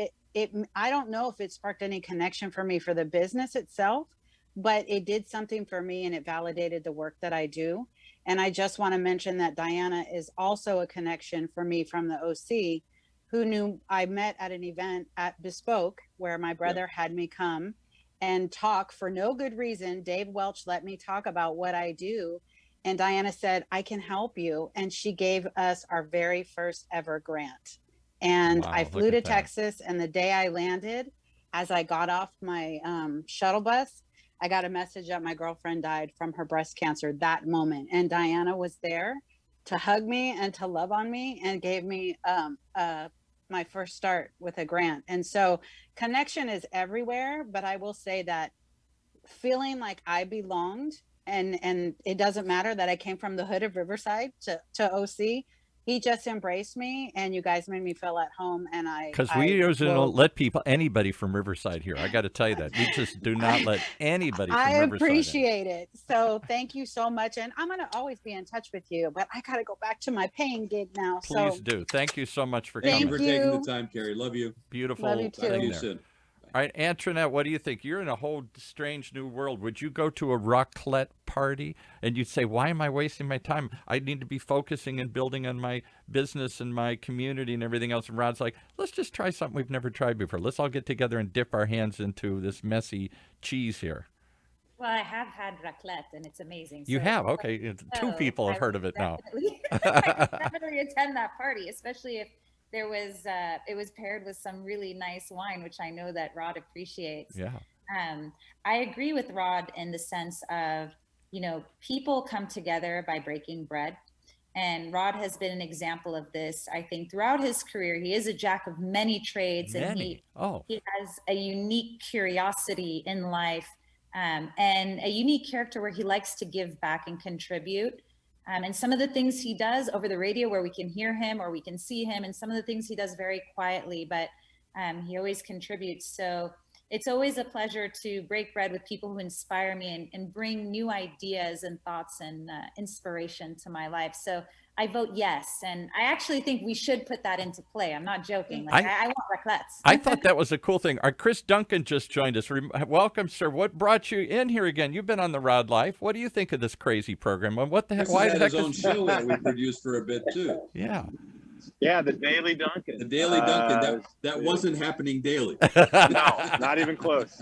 I don't know if it sparked any connection for me for the business itself, but it did something for me and it validated the work that I do. And I just want to mention that Diana is also a connection for me from the OC, who knew I met at an event at Bespoke where my brother had me come and talk for no good reason. Dave Welch let me talk about what I do. And Diana said, I can help you. And she gave us our very first ever grant. And I flew to Texas, and the day I landed, as I got off my shuttle bus, I got a message that my girlfriend died from her breast cancer that moment. And Diana was there to hug me and to love on me and gave me my first start with a grant. And so connection is everywhere, but I will say that feeling like I belonged, and it doesn't matter that I came from the hood of Riverside to OC, he just embraced me, and you guys made me feel at home. And because we usually don't let anybody from Riverside here. I got to tell you that we just do not let anybody from Riverside. I appreciate it. So thank you so much, and I'm going to always be in touch with you. But I got to go back to my paying gig now. Please do. Thank you so much for coming. Thank you for taking the time, Carrie. Love you. Beautiful. Love you too. See you soon. All right, Antoinette, what do you think? You're in a whole strange new world. Would you go to a raclette party and you'd say, why am I wasting my time? I need to be focusing and building on my business and my community and everything else. And Rod's like, let's just try something we've never tried before. Let's all get together and dip our hands into this messy cheese here. Well, I have had raclette, and it's amazing. You have? Okay. Two people have heard of it now. I would definitely attend that party, especially if there was it was paired with some really nice wine, which I know that Rod appreciates. Yeah. I agree with Rod in the sense of, people come together by breaking bread. And Rod has been an example of this, I think, throughout his career. He is a jack of many trades, and he has a unique curiosity in life, and a unique character where he likes to give back and contribute. And some of the things he does over the radio where we can hear him or we can see him, and some of the things he does very quietly, but he always contributes. So it's always a pleasure to break bread with people who inspire me and bring new ideas and thoughts and inspiration to my life. So I vote yes. And I actually think we should put that into play. I'm not joking. I want raclettes. I thought that was a cool thing. Our Chris Duncan just joined us. Welcome, sir. What brought you in here again? You've been on the Raad Life. What do you think of this crazy program? And what the heck? Chris why had the heck his own show that we produced for a bit too. Yeah. Yeah, the Daily Duncan. The Daily Duncan. That wasn't happening daily. No, not even close.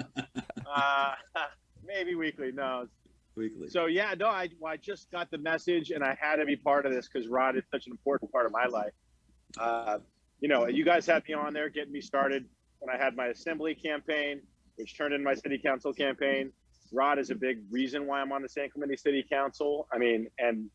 Maybe weekly. No. Weekly. So yeah, no, I just got the message, and I had to be part of this because Rod is such an important part of my life. You guys had me on there, getting me started when I had my assembly campaign, which turned into my city council campaign. Rod is a big reason why I'm on the San Clemente City Council. I mean, and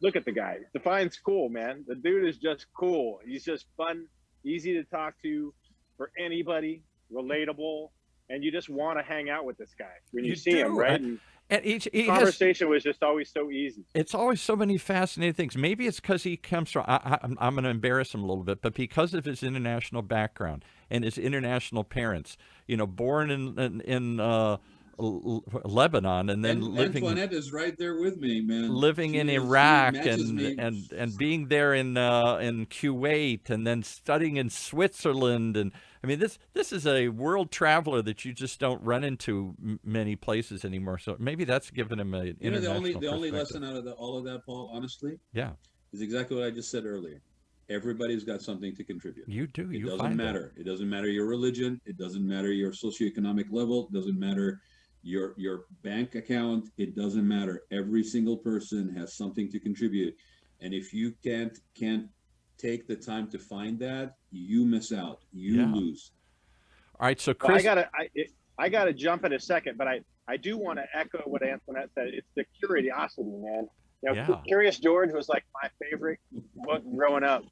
look at the guy. Define's cool, man. The dude is just cool. He's just fun, easy to talk to for anybody, relatable, and you just want to hang out with this guy when you see him, right? And the conversation was just always so easy. It's always so many fascinating things. Maybe it's because he comes from, I'm going to embarrass him a little bit, but because of his international background and his international parents, born in Lebanon, and then And living. Antoinette is right there with me, man. Living in She Iraq matches me. and being there in Kuwait, and then studying in Switzerland, and I mean this is a world traveler that you just don't run into many places anymore. So maybe that's given him a You know, the only perspective. lesson out of all of that, Paul, honestly, Yeah, is exactly what I just said earlier. Everybody's got something to contribute. you do. It You doesn't find matter. It doesn't matter your religion. It doesn't matter your socioeconomic level. It doesn't matter your bank account. It doesn't matter. Every single person has something to contribute. And if you can't take the time to find that, you miss out. You lose. All right, so Well, Chris, I gotta jump in a second, but I do want to echo what Antoinette said. It's the curiosity, man. You know, Yeah. Curious George was like my favorite book growing up.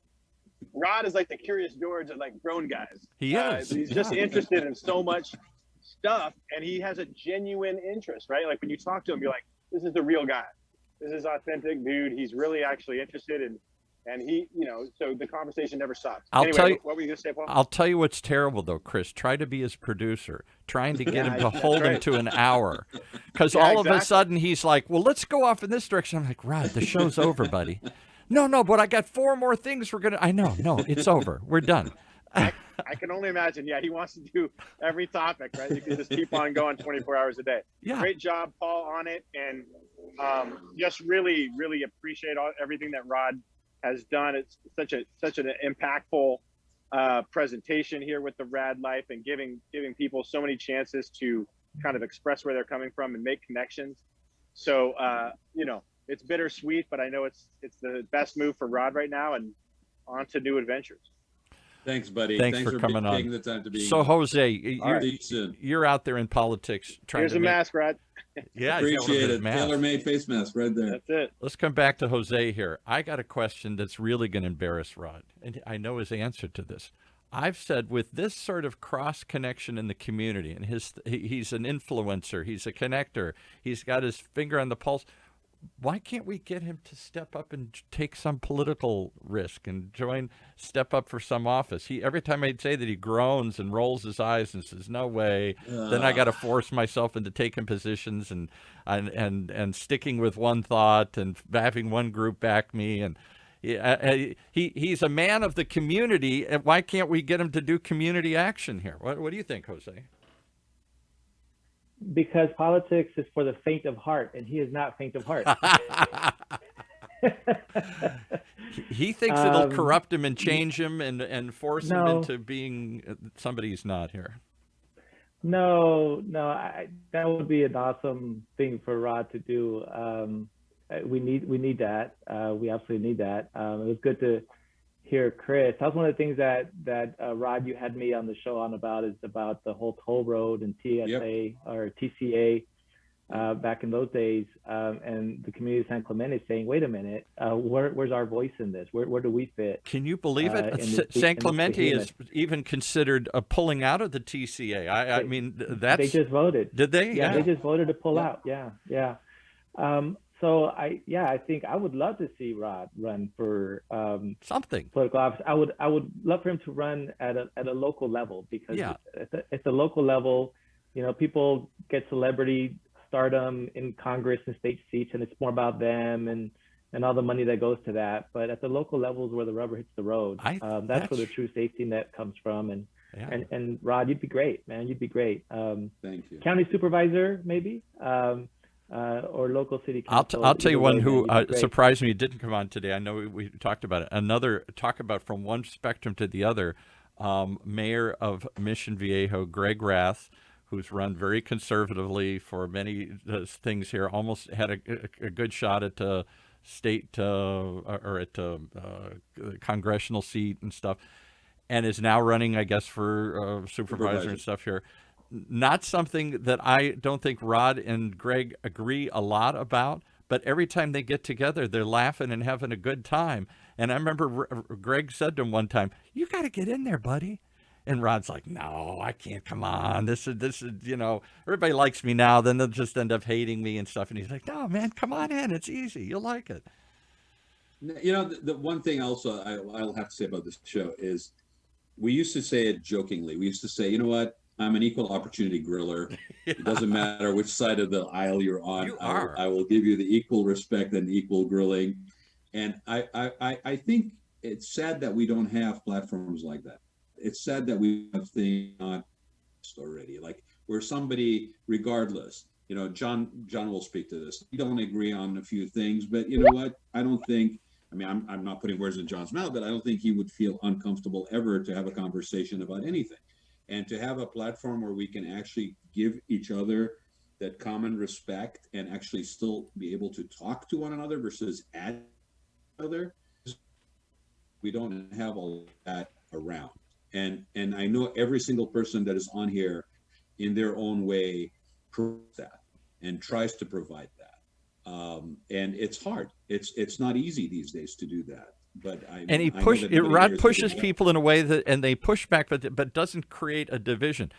Rod is like the Curious George of like grown guys. He is. He's just interested in so much stuff, and he has a genuine interest, right? Like when you talk to him, you're like, this is the real guy. This is authentic dude. He's really actually interested in, and he, you know, so the conversation never stops. I'll tell you. What were you gonna say, Paul? I'll tell you what's terrible though, Chris. Try to be his producer, trying to get him to hold him to an hour, because all of a sudden he's like, "Well, let's go off in this direction." I'm like, "Rod, the show's over, buddy." No, but I got 4 more things we're gonna. I know, no, it's over. We're done. I can only imagine. Yeah, he wants to do every topic, right? You can just keep on going 24 hours a day. Yeah. Great job, Paul, on it, and just really, really appreciate everything that Rod has done. It's such an impactful presentation here with the Rad Life, and giving people so many chances to kind of express where they're coming from and make connections. So you know, it's bittersweet, but I know it's the best move for Rod right now, and on to new adventures. Thanks, buddy. Thanks for coming on. Taking the time to be. So, Jose, you're out there in politics trying Here's to a mask, Rod. Yeah, appreciate it. Tailor-made face mask right there. That's it. Let's come back to Jose here. I got a question that's really going to embarrass Rod, and I know his answer to this. I've said with this sort of cross connection in the community, and he's an influencer, he's a connector, he's got his finger on the pulse. Why can't we get him to step up and take some political risk and step up for some office? Every time I'd say that, he groans and rolls his eyes and says, "No way." Then I got to force myself into taking positions and sticking with one thought and having one group back me. And he's a man of the community. Why can't we get him to do community action here? What do you think, Jose? Because politics is for the faint of heart, and he is not faint of heart. He thinks it'll corrupt him and change him and force him into being somebody he's not here. No, that would be an awesome thing for Rod to do. We need that. We absolutely need that. It was good to hear Chris. That was one of the things that Rod, you had me on the show on about, is about the whole toll road and TSA or TCA back in those days, and the community of San Clemente is saying, wait a minute, where's our voice in this? Where do we fit? Can you believe it? San Clemente is even considered a pulling out of the TCA. I mean, that's... They just voted. Did they? Yeah, they just voted to pull out. Yeah. So I think I would love to see Rod run for something political office. I would love for him to run at a local level, because at the local level, you know, people get celebrity stardom in Congress and state seats, and it's more about them and all the money that goes to that. But at the local levels where the rubber hits the road, that's where the true safety net comes from. And Rod, you'd be great, man. You'd be great. Thank you. County supervisor, maybe. Or local city council. I'll tell you one who surprised me didn't come on today. I know we talked about it. Another, talk about from one spectrum to the other, Mayor of Mission Viejo, Greg Rath, who's run very conservatively for many things here, almost had a good shot at state or at congressional seat and stuff, and is now running, I guess, for supervisor and stuff here. Not something that I don't think Rod and Greg agree a lot about, but every time they get together, they're laughing and having a good time. And I remember Greg said to him one time, "You got to get in there, buddy." And Rod's like, "No, I can't. Come on. This is, you know, everybody likes me now. Then they'll just end up hating me and stuff." And he's like, "No, man, come on in. It's easy. You'll like it." You know, the one thing also I'll have to say about this show is, we used to say it jokingly. We used to say, you know what? I'm an equal opportunity griller. Yeah. It doesn't matter which side of the aisle you're on. You are. I will give you the equal respect and equal grilling. And I think it's sad that we don't have platforms like that. It's sad that we have things not already, like where somebody, regardless, John will speak to this. We don't agree on a few things, but you know what? I don't think. I mean, I'm not putting words in John's mouth, but I don't think he would feel uncomfortable ever to have a conversation about anything, and to have a platform where we can actually give each other that common respect and actually still be able to talk to one another versus at each other. We don't have all that around, and I know every single person that is on here, in their own way, proves that and tries to provide that. And it's hard. It's not easy these days to do that. But Rod pushes people in a way that, and they push back, but doesn't create a division.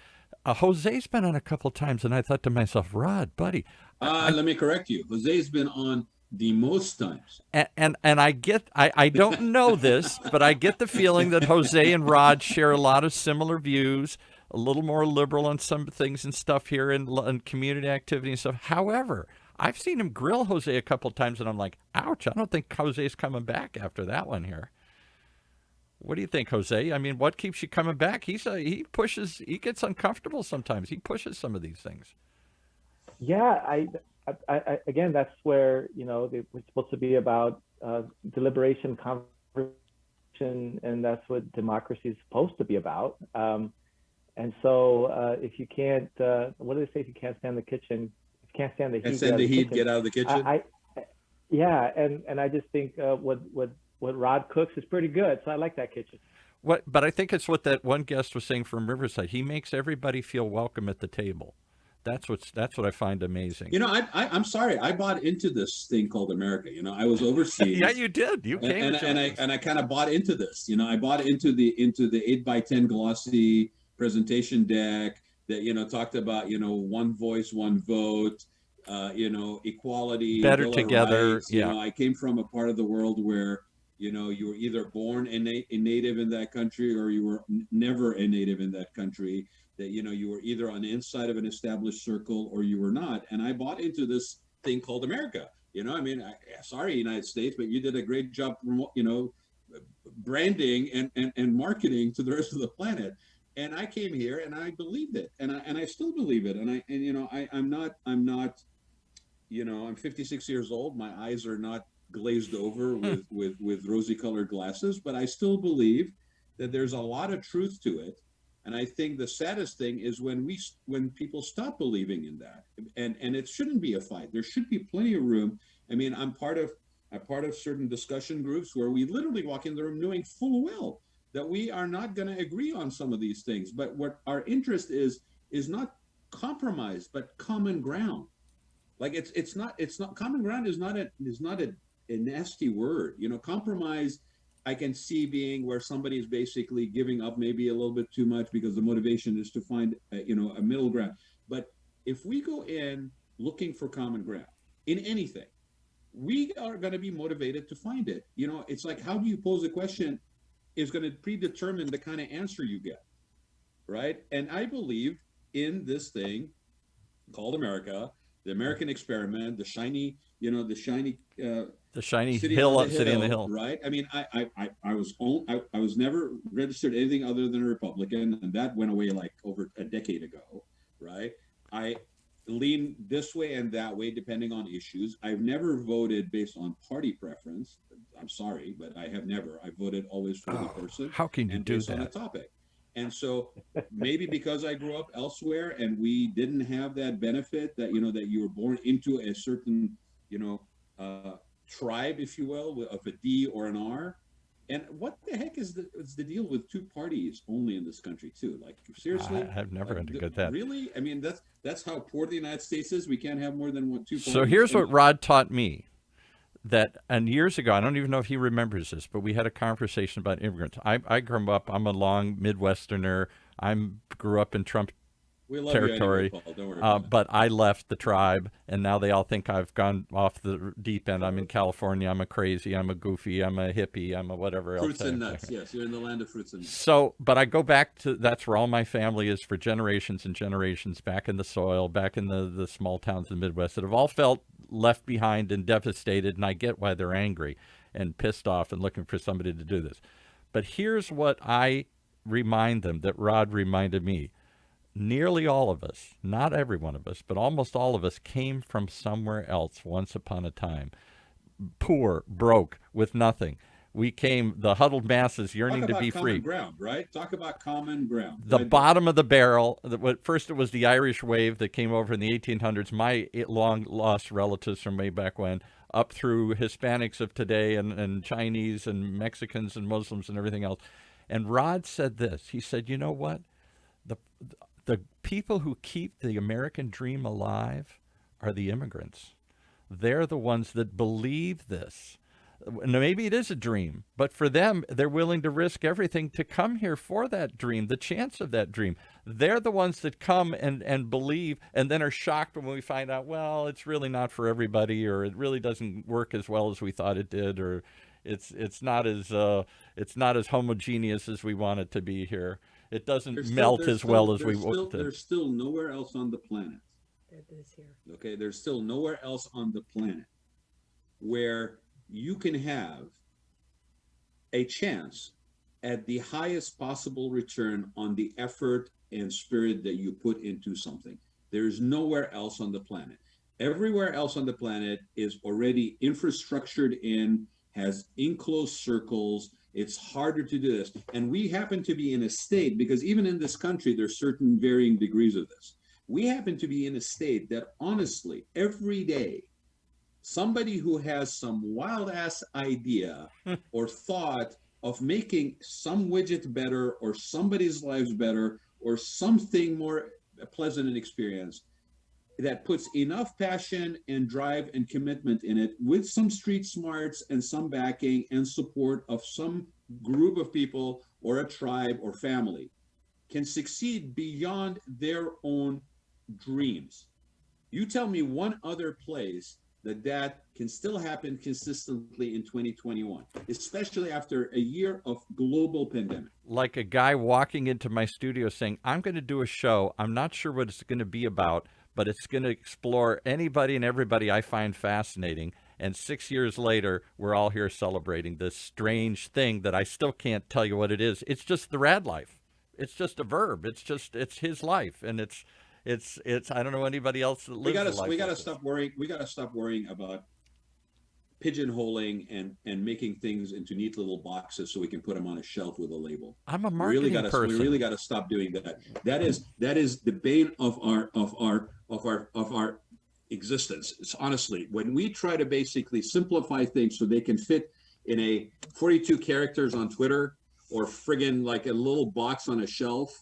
Jose's been on a couple times, and I thought to myself, Rod, buddy. Let me correct you. Jose's been on the most times. And I don't know this, but I get the feeling that Jose and Rod share a lot of similar views, a little more liberal on some things and stuff here in community activity and stuff. However, I've seen him grill Jose a couple times, and I'm like, ouch, I don't think Jose's coming back after that one here. What do you think, Jose? I mean, what keeps you coming back? He gets uncomfortable sometimes. He pushes some of these things. Yeah, I again, that's where, we're supposed to be about deliberation, conversation, and that's what democracy is supposed to be about. And so if you can't, what do they say? If you can't stand the kitchen, if you can't stand the heat, get out of the kitchen. Yeah, and I just think what Rod cooks is pretty good, so I like that kitchen. But I think it's what that one guest was saying from Riverside. He makes everybody feel welcome at the table. That's what I find amazing. I'm sorry. I bought into this thing called America. I was overseas. Yeah, you did. You came and I kind of bought into this. I bought into the 8x10 glossy presentation deck that talked about one voice, one vote, equality, better together. Rights. Yeah. I came from a part of the world where you were either born a native in that country or you were never a native in that country. That you were either on the inside of an established circle or you were not. And I bought into this thing called America. Sorry, United States, but you did a great job, branding and marketing to the rest of the planet. And I came here and I believed it, and I still believe it. I'm 56 years old. My eyes are not glazed over with rosy colored glasses, but I still believe that there's a lot of truth to it. And I think the saddest thing is when people stop believing in that, and it shouldn't be a fight. There should be plenty of room. I mean, I'm part of certain discussion groups where we literally walk in the room knowing full well that we are not going to agree on some of these things. But what our interest is not compromise, but common ground. Like it's not common ground is not a nasty word. Compromise, I can see being where somebody is basically giving up maybe a little bit too much because the motivation is to find a middle ground. But if we go in looking for common ground in anything, we are going to be motivated to find it. It's like, how do you pose a question is going to predetermine the kind of answer you get, right? And I believe in this thing called America, the American experiment, the shiny hill, sitting on the hill, right? I mean, I was never registered anything other than a Republican, and that went away like over a decade ago, right? I lean this way and that way depending on issues. I've never voted based on party preference. I'm sorry, but I have never. I voted always for the person. How can you do based that? On a topic. And so maybe because I grew up elsewhere and we didn't have that benefit that that you were born into a certain tribe, if you will, of a D or an R. And what the heck is the deal with two parties only in this country too? Like seriously, I've never understood that. Really? I mean, that's how poor the United States is. We can't have more than two parties. So here's what Rod taught me. And years ago, I don't even know if he remembers this, but we had a conversation about immigrants. I grew up, I'm a long Midwesterner. Grew up in Trump We love territory. you anyway, Paul. Don't worry about it. But I left the tribe, and now they all think I've gone off the deep end. I'm in California. I'm a crazy. I'm a goofy. I'm a hippie. I'm a whatever else. Fruits and nuts. Yes, you're in the land of fruits and nuts. So, but I go back to that's where all my family is for generations and generations, back in the soil, back in the small towns in the Midwest that have all felt left behind and devastated, and I get why they're angry and pissed off and looking for somebody to do this. But here's what I remind them that Rod reminded me. Nearly all of us, not every one of us, but almost all of us came from somewhere else once upon a time. Poor, broke, with nothing. We came, the huddled masses yearning to be free. Talk about common ground, right? Talk about common ground. The bottom of the barrel. First, it was the Irish wave that came over in the 1800s. My long-lost relatives from way back when, up through Hispanics of today and Chinese and Mexicans and Muslims and everything else. And Rod said this. He said, you know what? The people who keep the American dream alive are the immigrants. They're the ones that believe this. Maybe it is a dream, but for them, they're willing to risk everything to come here for that dream, the chance of that dream. They're the ones that come and believe and then are shocked when we find out, well, it's really not for everybody, or it really doesn't work as well as we thought it did, or it's not as homogeneous as we want it to be here. It doesn't melt as well as we want. There's still nowhere else on the planet. It is here. Okay, there's still nowhere else on the planet where you can have a chance at the highest possible return on the effort and spirit that you put into something. There's nowhere else on the planet. Everywhere else on the planet is already infrastructured in, has enclosed circles. It's harder to do this. And we happen to be in a state, because even in this country, there's certain varying degrees of this. We happen to be in a state that honestly, every day, somebody who has some wild ass idea or thought of making some widget better or somebody's lives better or something more pleasant an experience, that puts enough passion and drive and commitment in it with some street smarts and some backing and support of some group of people or a tribe or family, can succeed beyond their own dreams. You tell me one other place that can still happen consistently in 2021, especially after a year of global pandemic. Like a guy walking into my studio saying, I'm going to do a show. I'm not sure what it's going to be about, but it's going to explore anybody and everybody I find fascinating. And 6 years later, we're all here celebrating this strange thing that I still can't tell you what it is. It's just the Raad Life. It's just a verb. It's his life. And it's I don't know anybody else that lives the life. We got to stop worrying. We got to stop worrying about pigeonholing and making things into neat little boxes so we can put them on a shelf with a label. I'm a marketing person. We really got to stop doing that. That is the bane of our existence. It's honestly, when we try to basically simplify things so they can fit in a 42 characters on Twitter or friggin' like a little box on a shelf,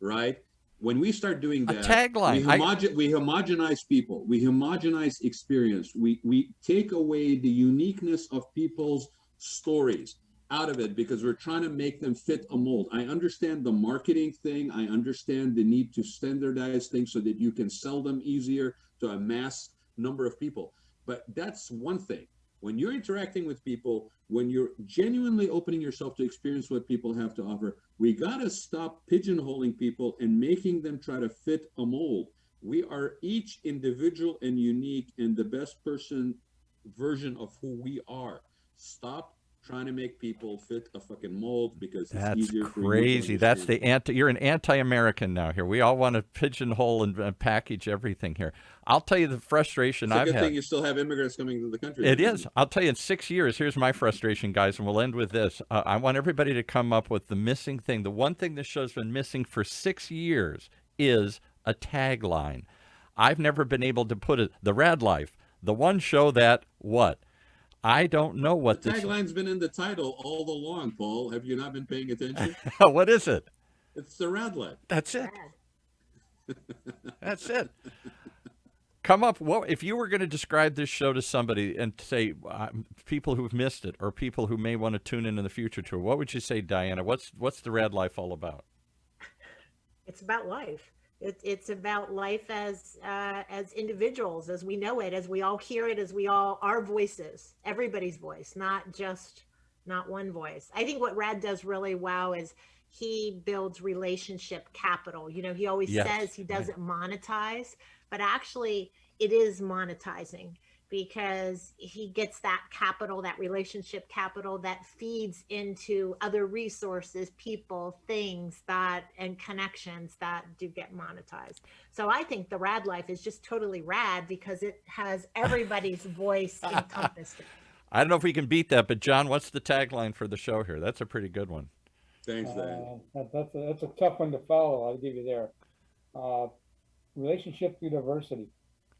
right? When we start doing that, a tagline. We homogenize people. We homogenize experience. We take away the uniqueness of people's stories out of it because we're trying to make them fit a mold. I understand the marketing thing. I understand the need to standardize things so that you can sell them easier to a mass number of people. But that's one thing. When you're interacting with people, when you're genuinely opening yourself to experience what people have to offer, we got to stop pigeonholing people and making them try to fit a mold. We are each individual and unique and the best version of who we are. Stop trying to make people fit a fucking mold because it's easier for you. That's crazy. That's you're an anti-American now here. We all want to pigeonhole and package everything here. I'll tell you the frustration I've had. It's a good thing you still have immigrants coming to the country. It is. I'll tell you in 6 years, here's my frustration, guys, and we'll end with this. I want everybody to come up with the missing thing. The one thing this show's been missing for 6 years is a tagline. I've never been able to put it. The Raad Life, the one show that what? I don't know what the tagline's been in the title all along, Paul. Have you not been paying attention? What is it? It's the Raad Life. That's it. That's it. Come up. What if you were going to describe this show to somebody and say people who've missed it or people who may want to tune in the future to it? What would you say, Diana? What's the Raad Life all about? It's about life. It's about life as individuals, as we know it, as we all hear it, as we all, our voices, everybody's voice, not one voice. I think what Rad does really well is he builds relationship capital. You know, he always Yes, says he right. doesn't monetize, but actually it is monetizing, because he gets that capital, that relationship capital that feeds into other resources, people, things that, and connections that do get monetized. So I think the Rad Life is just totally rad because it has everybody's voice encompassed in it. I don't know if we can beat that, but John, what's the tagline for the show here? That's a pretty good one. Thanks, Dan. That's a tough one to follow. I'll give you there. Relationship university.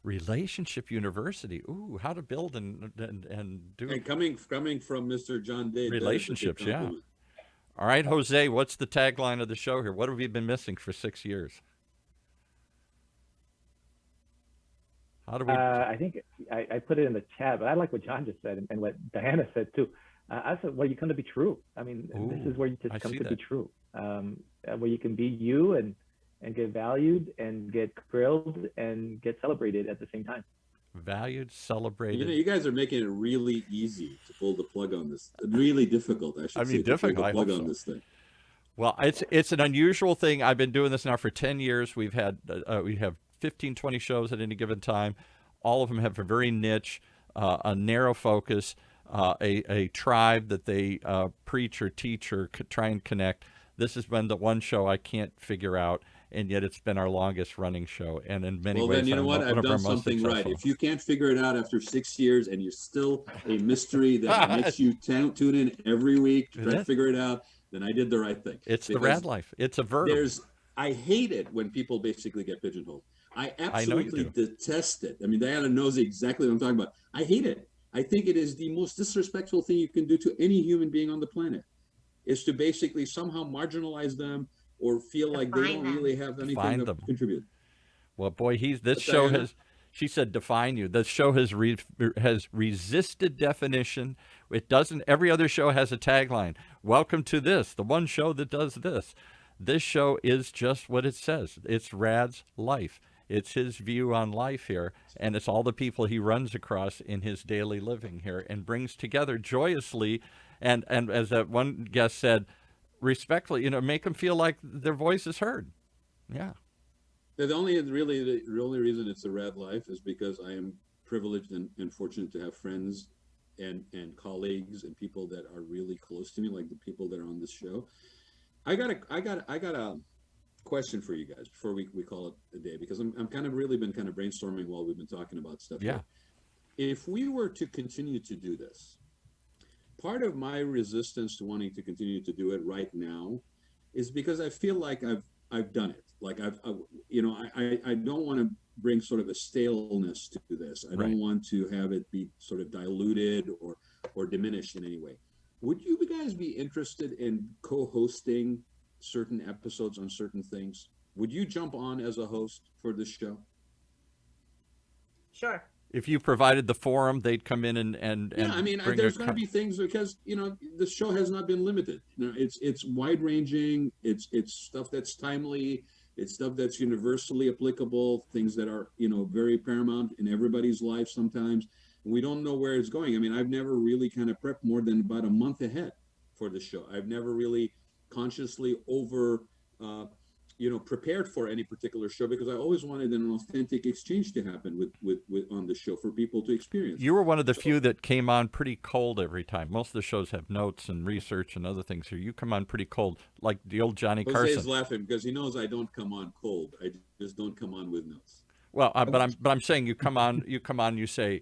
Relationship University. Ooh, how to build and do And coming from Mr. John Day, relationships. Yeah. All right, Jose, what's the tagline of the show here? What have we been missing for 6 years? How do we? I think I put it in the chat, but I like what John just said and what Diana said too. I said, well, you come to be true. I mean, this is where you just come to be true, where you can be you and get valued and get grilled and get celebrated at the same time. Valued, celebrated. You know, you guys are making it really easy to pull the plug on this. Really difficult, I should say. Difficult. To pull the plug on this thing. Well, it's an unusual thing. I've been doing this now for 10 years. We have 15, 20 shows at any given time. All of them have a very niche, a narrow focus, a tribe that they preach or teach or try and connect. This has been the one show I can't figure out, and yet it's been our longest running show. And in many ways, well, then you know what? I've done something right. If you can't figure it out after 6 years and you're still a mystery that makes you tune in every week to try to figure it out, then I did the right thing. It's the Rad Life. It's a verb. I hate it when people basically get pigeonholed. I absolutely detest it. I mean, Diana knows exactly what I'm talking about. I hate it. I think it is the most disrespectful thing you can do to any human being on the planet, is to basically somehow marginalize them or feel like they don't really have anything to contribute. Well, boy, this show has, she said, define you. The show has resisted definition. It doesn't, every other show has a tagline. Welcome to this, the one show that does this. This show is just what it says. It's Rad's life. It's his view on life here, and it's all the people he runs across in his daily living here and brings together joyously. And as that one guest said, respectfully, make them feel like their voice is heard. Yeah. The only reason it's a Rad Life is because I am privileged and fortunate to have friends and colleagues and people that are really close to me, like the people that are on this show. I got a question for you guys before we call it a day, because I'm kind of really been kind of brainstorming while we've been talking about stuff. Yeah. Here. If we were to continue to do this, part of my resistance to wanting to continue to do it right now is because I feel like I've done it. Like I don't want to bring sort of a staleness to this. I don't want to have it be sort of diluted or diminished in any way. Would you guys be interested in co-hosting certain episodes on certain things? Would you jump on as a host for this show? Sure. If you provided the forum, they'd come in and yeah, I mean, there's going to be things because the show has not been limited. It's wide ranging. It's stuff that's timely. It's stuff that's universally applicable. Things that are very paramount in everybody's life. Sometimes we don't know where it's going. I mean, I've never really kind of prepped more than about a month ahead for the show. I've never really consciously prepared for any particular show, because I always wanted an authentic exchange to happen with on the show for people to experience. You were one of the few that came on pretty cold every time. Most of the shows have notes and research and other things here. You come on pretty cold, like the old Johnny Carson. Jose is laughing because he knows I don't come on cold. I just don't come on with notes. Well, but I'm saying you come on, you say,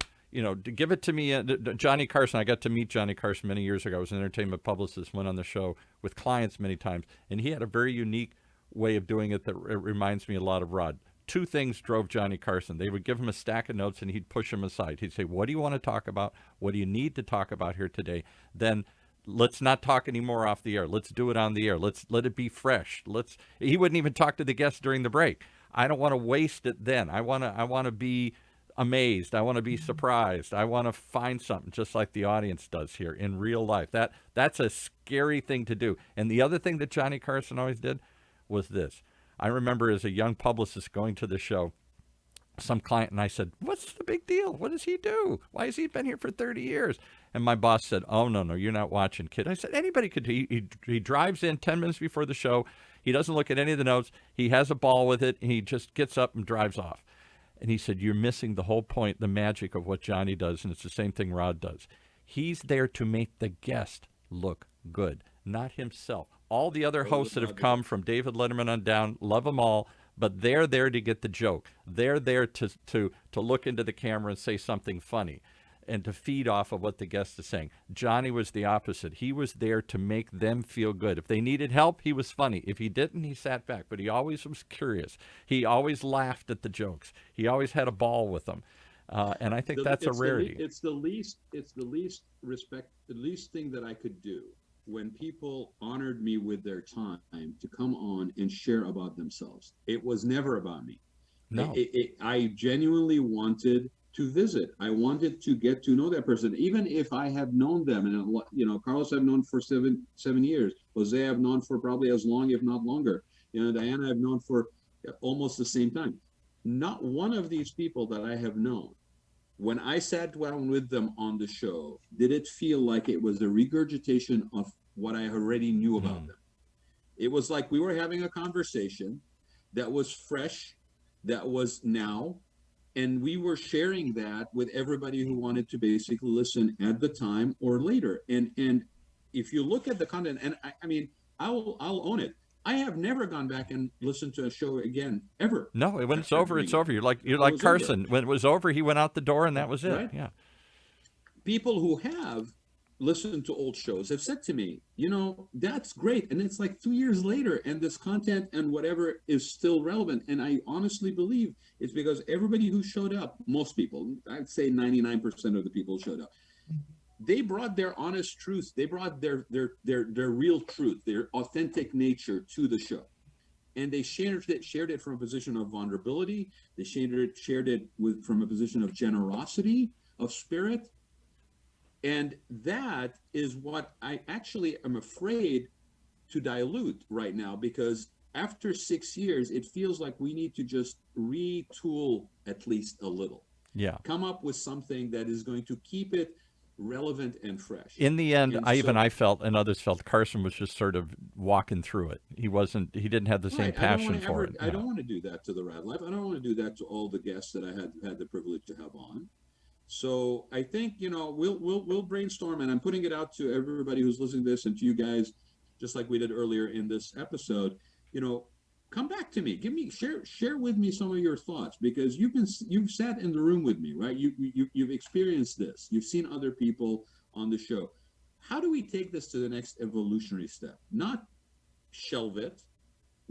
give it to me. Johnny Carson, I got to meet Johnny Carson many years ago. I was an entertainment publicist, went on the show with clients many times, and he had a very unique way of doing it that reminds me a lot of Rod. Two things drove Johnny Carson. They would give him a stack of notes and he'd push them aside. He'd say, what do you want to talk about? What do you need to talk about here today? Then let's not talk anymore off the air. Let's do it on the air. Let it be fresh. He wouldn't even talk to the guests during the break. I don't want to waste it then. I want to be amazed. I want to be surprised. I want to find something just like the audience does here in real life. That's a scary thing to do. And the other thing that Johnny Carson always did was this. I remember as a young publicist going to the show, some client, and I said, "What's the big deal? What does he do? Why has he been here for 30 years?" And my boss said, "Oh, no, you're not watching, kid." I said, "Anybody could. He drives in 10 minutes before the show. He doesn't look at any of the notes. He has a ball with it, and he just gets up and drives off." And he said, "You're missing the whole point, the magic of what Johnny does, and it's the same thing Rod does. He's there to make the guest look good, not himself. All the other hosts that have come from David Letterman on down, love them all, but they're there to get the joke. They're there to look into the camera and say something funny and to feed off of what the guest is saying. Johnny was the opposite. He was there to make them feel good. If they needed help, he was funny. If he didn't, he sat back. But he always was curious. He always laughed at the jokes. He always had a ball with them. And I think that's a rarity. It's the least thing that I could do when people honored me with their time to come on and share about themselves. It was never about me. No. I genuinely wanted to visit. I wanted to get to know that person, even if I have known them. And Carlos I've known for seven years. Jose I've known for probably as long, if not longer. Diana I've known for almost the same time. Not one of these people that I have known, when I sat down with them on the show, did it feel like it was a regurgitation of what I already knew about them. It was like we were having a conversation that was fresh, that was now, and we were sharing that with everybody who wanted to basically listen at the time or later. And if you look at the content, and I mean, I'll own it. I have never gone back and listened to a show again, ever. No, when it's over, it's over. You're like Carson. When it was over, he went out the door and that was it. Right? Yeah. People who have listened to old shows have said to me, that's great. And it's like 2 years later and this content and whatever is still relevant. And I honestly believe it's because everybody who showed up, most people, I'd say 99% of the people who showed up, they brought their honest truth. They brought their real truth, their authentic nature to the show. And they shared it from a position of vulnerability. They shared it from a position of generosity, of spirit. And that is what I actually am afraid to dilute right now, because after 6 years, it feels like we need to just retool at least a little. Yeah. Come up with something that is going to keep it relevant and fresh. In the end, I felt, and others felt, Carson was just sort of walking through it. He didn't have the same passion for it. I don't want to do that to the Raad Life. I don't want to do that to all the guests that I had the privilege to have on. So I think, we'll brainstorm, and I'm putting it out to everybody who's listening to this and to you guys, just like we did earlier in this episode. Come back to me, share with me some of your thoughts, because you've sat in the room with me, right? You've experienced this. You've seen other people on the show. How do we take this to the next evolutionary step? Not shelve it.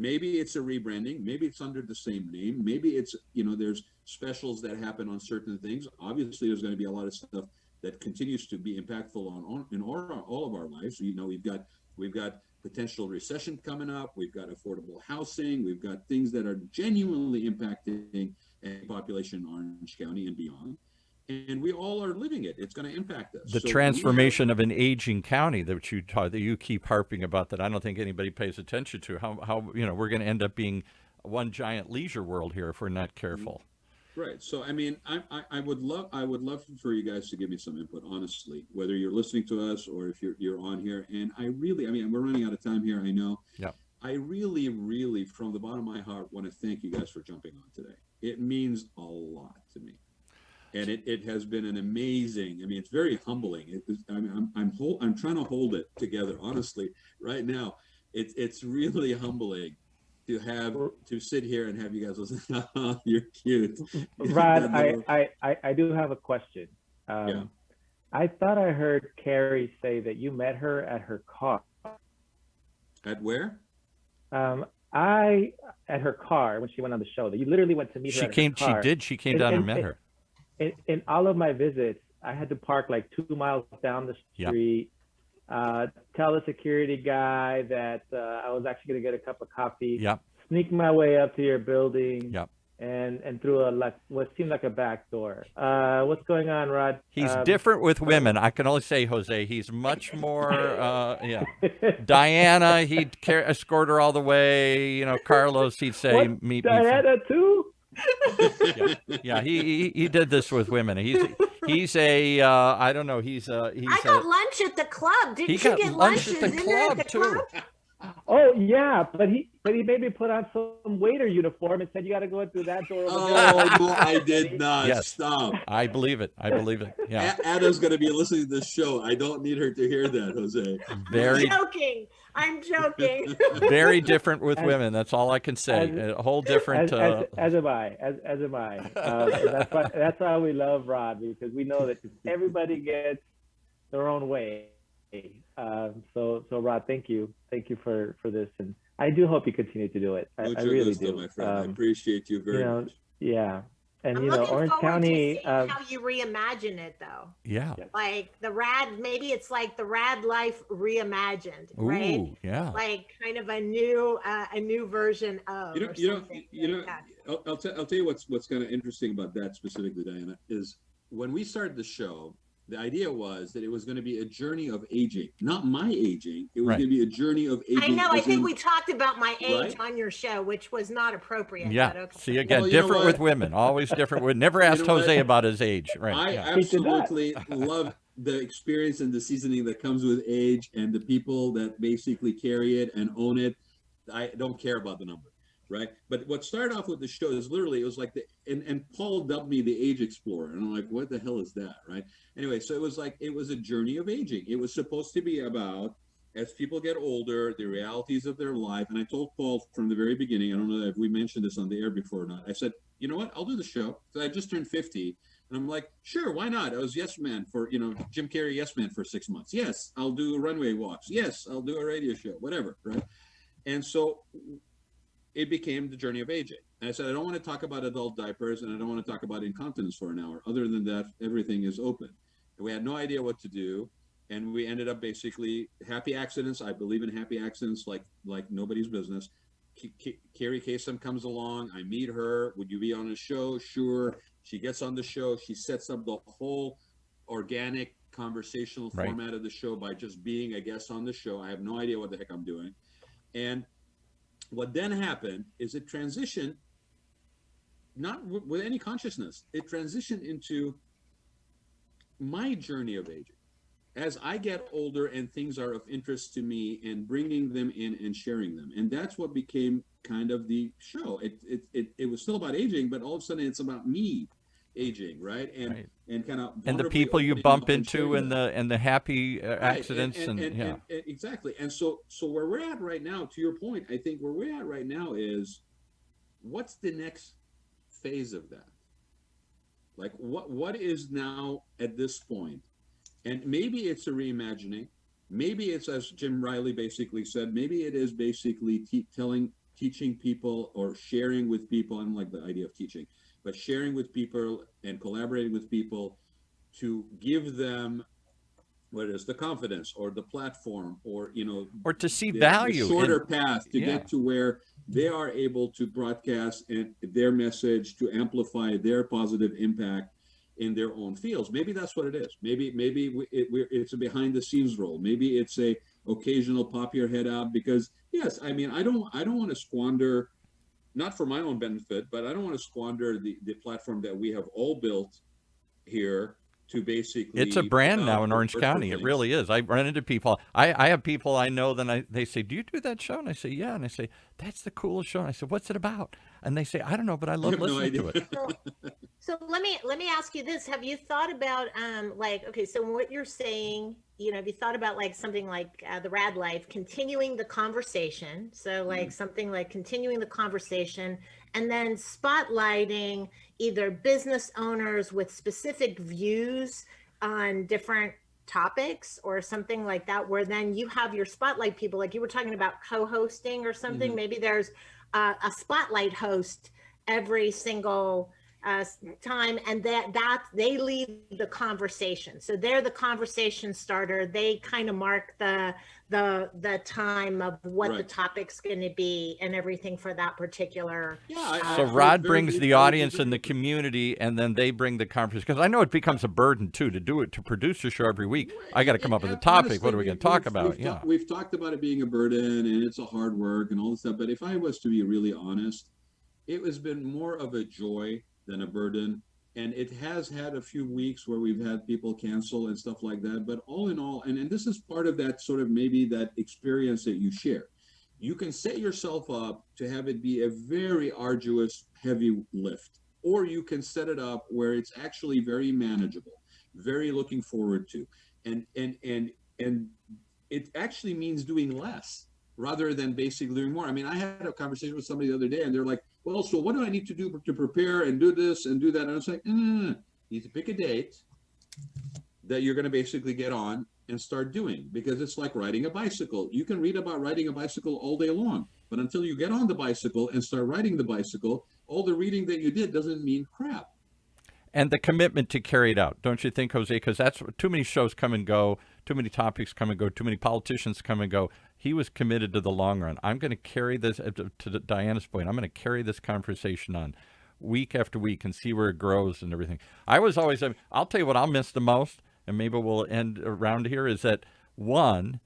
Maybe it's a rebranding. Maybe it's under the same name. Maybe it's, there's specials that happen on certain things. Obviously, there's going to be a lot of stuff that continues to be impactful in all of our lives. We've got potential recession coming up. We've got affordable housing. We've got things that are genuinely impacting a population in Orange County and beyond. And we all are living it. It's going to impact us. The transformation of an aging county that you keep harping about, that I don't think anybody pays attention to. How we're going to end up being one giant leisure world here if we're not careful. Right. So I mean, I would love for you guys to give me some input, honestly, whether you're listening to us or if you're on here. And we're running out of time here, I know. Yeah. I really, really, from the bottom of my heart, want to thank you guys for jumping on today. It means a lot to me. And it has been an amazing, it's very humbling. I'm trying to hold it together, honestly, right now. It's really humbling to sit here and have you guys listen. You're cute. Rod, I do have a question. Yeah. I thought I heard Carrie say that you met her at her car. At where? At her car when she went on the show. That you literally went to meet her. She came down and met her. In all of my visits, I had to park like 2 miles down the street. Yep. Tell the security guy that I was actually going to get a cup of coffee. Yep. Sneak my way up to your building. Yep. and through what seemed like a back door. What's going on, Rod? He's different with women. I can only say, Jose, he's much more, Diana, he'd escort her all the way. You know, Carlos, he'd say, what? meet Diana me. too? Yeah, he did this with women. He's a I don't know. He's I got lunch at the club. Didn't you got get lunch lunch at the club too. Oh yeah, but he made me put on some waiter uniform and said you got to go in through that door over there. Oh no, I did not. Yes. Stop. I believe it. Yeah. Ada's going to be listening to this show. I don't need her to hear that, Jose. I'm joking. Very different with women. That's all I can say. A whole different. As am I. That's why we love Rod, because we know that everybody gets their own way. So Rod, thank you for this, and I do hope you continue to do it. I really do. My friend. I appreciate you very much. Yeah, and I'm Orange County. how you reimagine it, though. Yeah. Like maybe it's like the Rad Life reimagined, right? Ooh, yeah. Like kind of a new version of. I'll tell you what's kind of interesting about that specifically, Diana, is when we started the show, the idea was that it was going to be a journey of aging, not my aging. It was going to be a journey of aging. I know. I think we talked about my age Right? on your show, which was not appropriate. Yeah. But okay. See, again, different with women. Always different. We never asked Jose about his age. Right. I Yeah. absolutely love the experience and the seasoning that comes with age, and the people that basically carry it and own it. I don't care about the number. Right. But what started off with the show is literally, it was like and Paul dubbed me the age explorer. And I'm like, what the hell is that? Right. Anyway, so it was a journey of aging. It was supposed to be about, as people get older, the realities of their life. And I told Paul from the very beginning, I don't know if we mentioned this on the air before or not. I said, you know what? I'll do the show. So I just turned 50. And I'm like, sure, why not? I was Yes Man for, Jim Carrey Yes Man for 6 months. Yes, I'll do runway walks. Yes, I'll do a radio show, whatever. Right. And so it became the journey of aging. And I said, I don't want to talk about adult diapers, and I don't want to talk about incontinence for an hour. Other than that, everything is open. And we had no idea what to do. And we ended up basically happy accidents. I believe in happy accidents like nobody's business. Carrie Kasem comes along. I meet her. Would you be on a show? Sure. She gets on the show. She sets up the whole organic conversational format of the show by just being a guest on the show. I have no idea what the heck I'm doing. And what then happened is it transitioned, not with any consciousness, it transitioned into my journey of aging. As I get older and things are of interest to me, and bringing them in and sharing them. And that's what became kind of the show. It was still about aging, but all of a sudden it's about me aging, right? And kind of, and the people you bump into and the happy accidents and exactly. And so where we're at right now, to your point, I think where we're at right now is, what's the next phase of that? Like what is now at this point? And maybe it's a reimagining. Maybe it's, as Jim Riley basically said, maybe it is basically teaching people or sharing with people. I don't like the idea of teaching, but sharing with people and collaborating with people to give them what is the confidence or the platform or to see value, the shorter path to get to where they are able to broadcast and their message, to amplify their positive impact in their own fields. Maybe that's what it is. Maybe it's a behind the scenes role. Maybe it's a occasional pop your head out, because yes, I mean, I don't want to squander, not for my own benefit, but I don't want to squander the platform that we have all built here to basically. It's a brand now in Orange County. It really is. I run into people. I have people I know. Then they say, "Do you do that show?" And I say, "Yeah." And I say, "That's the coolest show." And I said, "What's it about?" And they say, "I don't know, but I love listening to it." So let me ask you this: have you thought about so what you're saying? Have you thought about something like the Rad Life, continuing the conversation? So something like continuing the conversation, and then spotlighting either business owners with specific views on different topics or something like that, where then you have your spotlight people, like you were talking about co-hosting or something. Maybe there's a spotlight host every single time, and that they lead the conversation. So they're the conversation starter. They kind of mark the time of what the topic's going to be and everything for that particular. So Rod brings the audience and the community, and then they bring the conference, because I know it becomes a burden too to produce a show every week. I got to come up with a topic. Honestly, what are we going to talk about? We've talked about it being a burden and it's a hard work and all this stuff. But if I was to be really honest, it has been more of a joy than a burden. And it has had a few weeks where we've had people cancel and stuff like that. But all in all, and this is part of that sort of maybe that experience that you share. You can set yourself up to have it be a very arduous, heavy lift, or you can set it up where it's actually very manageable, very looking forward to. And it actually means doing less rather than basically doing more. I mean, I had a conversation with somebody the other day and they're like, well, so what do I need to do to prepare and do this and do that? And I was like, you need to pick a date that you're going to basically get on and start doing, because it's like riding a bicycle. You can read about riding a bicycle all day long, but until you get on the bicycle and start riding the bicycle, all the reading that you did doesn't mean crap. And the commitment to carry it out, don't you think, Jose? Because that's too many shows come and go, too many topics come and go, too many politicians come and go. He was committed to the long run. I'm going to carry this, to Diana's point, I'm going to carry this conversation on week after week and see where it grows and everything. I was always, I'll tell you what I'll miss the most, and maybe we'll end around here, is that one,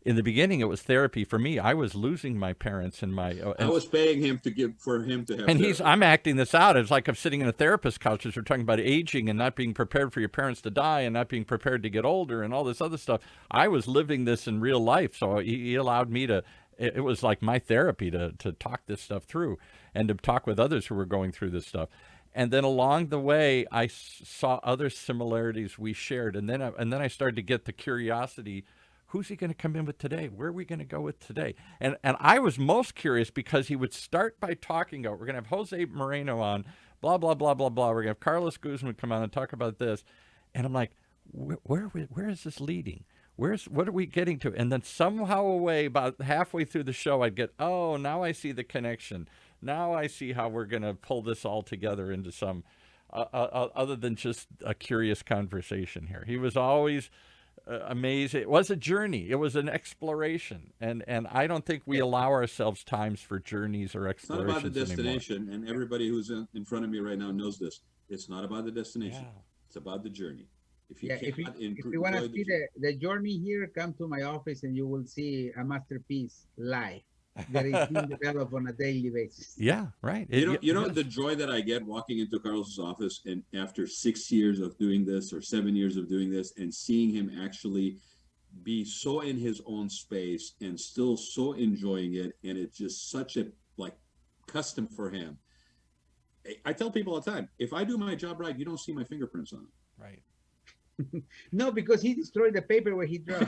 in the beginning, it was therapy for me. I was losing my parents and my. I was paying him to give for him to have. And therapy. I'm acting this out. It's like I'm sitting in a therapist couch as we're talking about aging and not being prepared for your parents to die and not being prepared to get older and all this other stuff. I was living this in real life, so he allowed me to. It was like my therapy to talk this stuff through and to talk with others who were going through this stuff. And then along the way, I saw other similarities we shared, and then I started to get the curiosity. Who's he going to come in with today? Where are we going to go with today? And I was most curious because he would start by talking about, we're going to have Jose Moreno on, blah, blah, blah, blah, blah. We're going to have Carlos Guzman come on and talk about this. And I'm like, where is this leading? What are we getting to? And then somehow away, about halfway through the show, I'd get, oh, now I see the connection. Now I see how we're going to pull this all together into some, other than just a curious conversation here. He was always amazing. It was a journey. It was an exploration, and I don't think we allow ourselves times for journeys or explorations. It's not about the destination, anymore. And everybody who's in front of me right now knows this. It's not about the destination. Yeah. It's about the journey. If you want to see the journey here, come to my office and you will see a masterpiece live that is being developed on a daily basis. Yeah, right. You know the joy that I get walking into Carlos's office, and after 6 years of doing this or 7 years of doing this, and seeing him actually be so in his own space and still so enjoying it, and it's just such a custom for him. I tell people all the time, if I do my job right, you don't see my fingerprints on it. Right. No, because he destroyed the paper where he draws.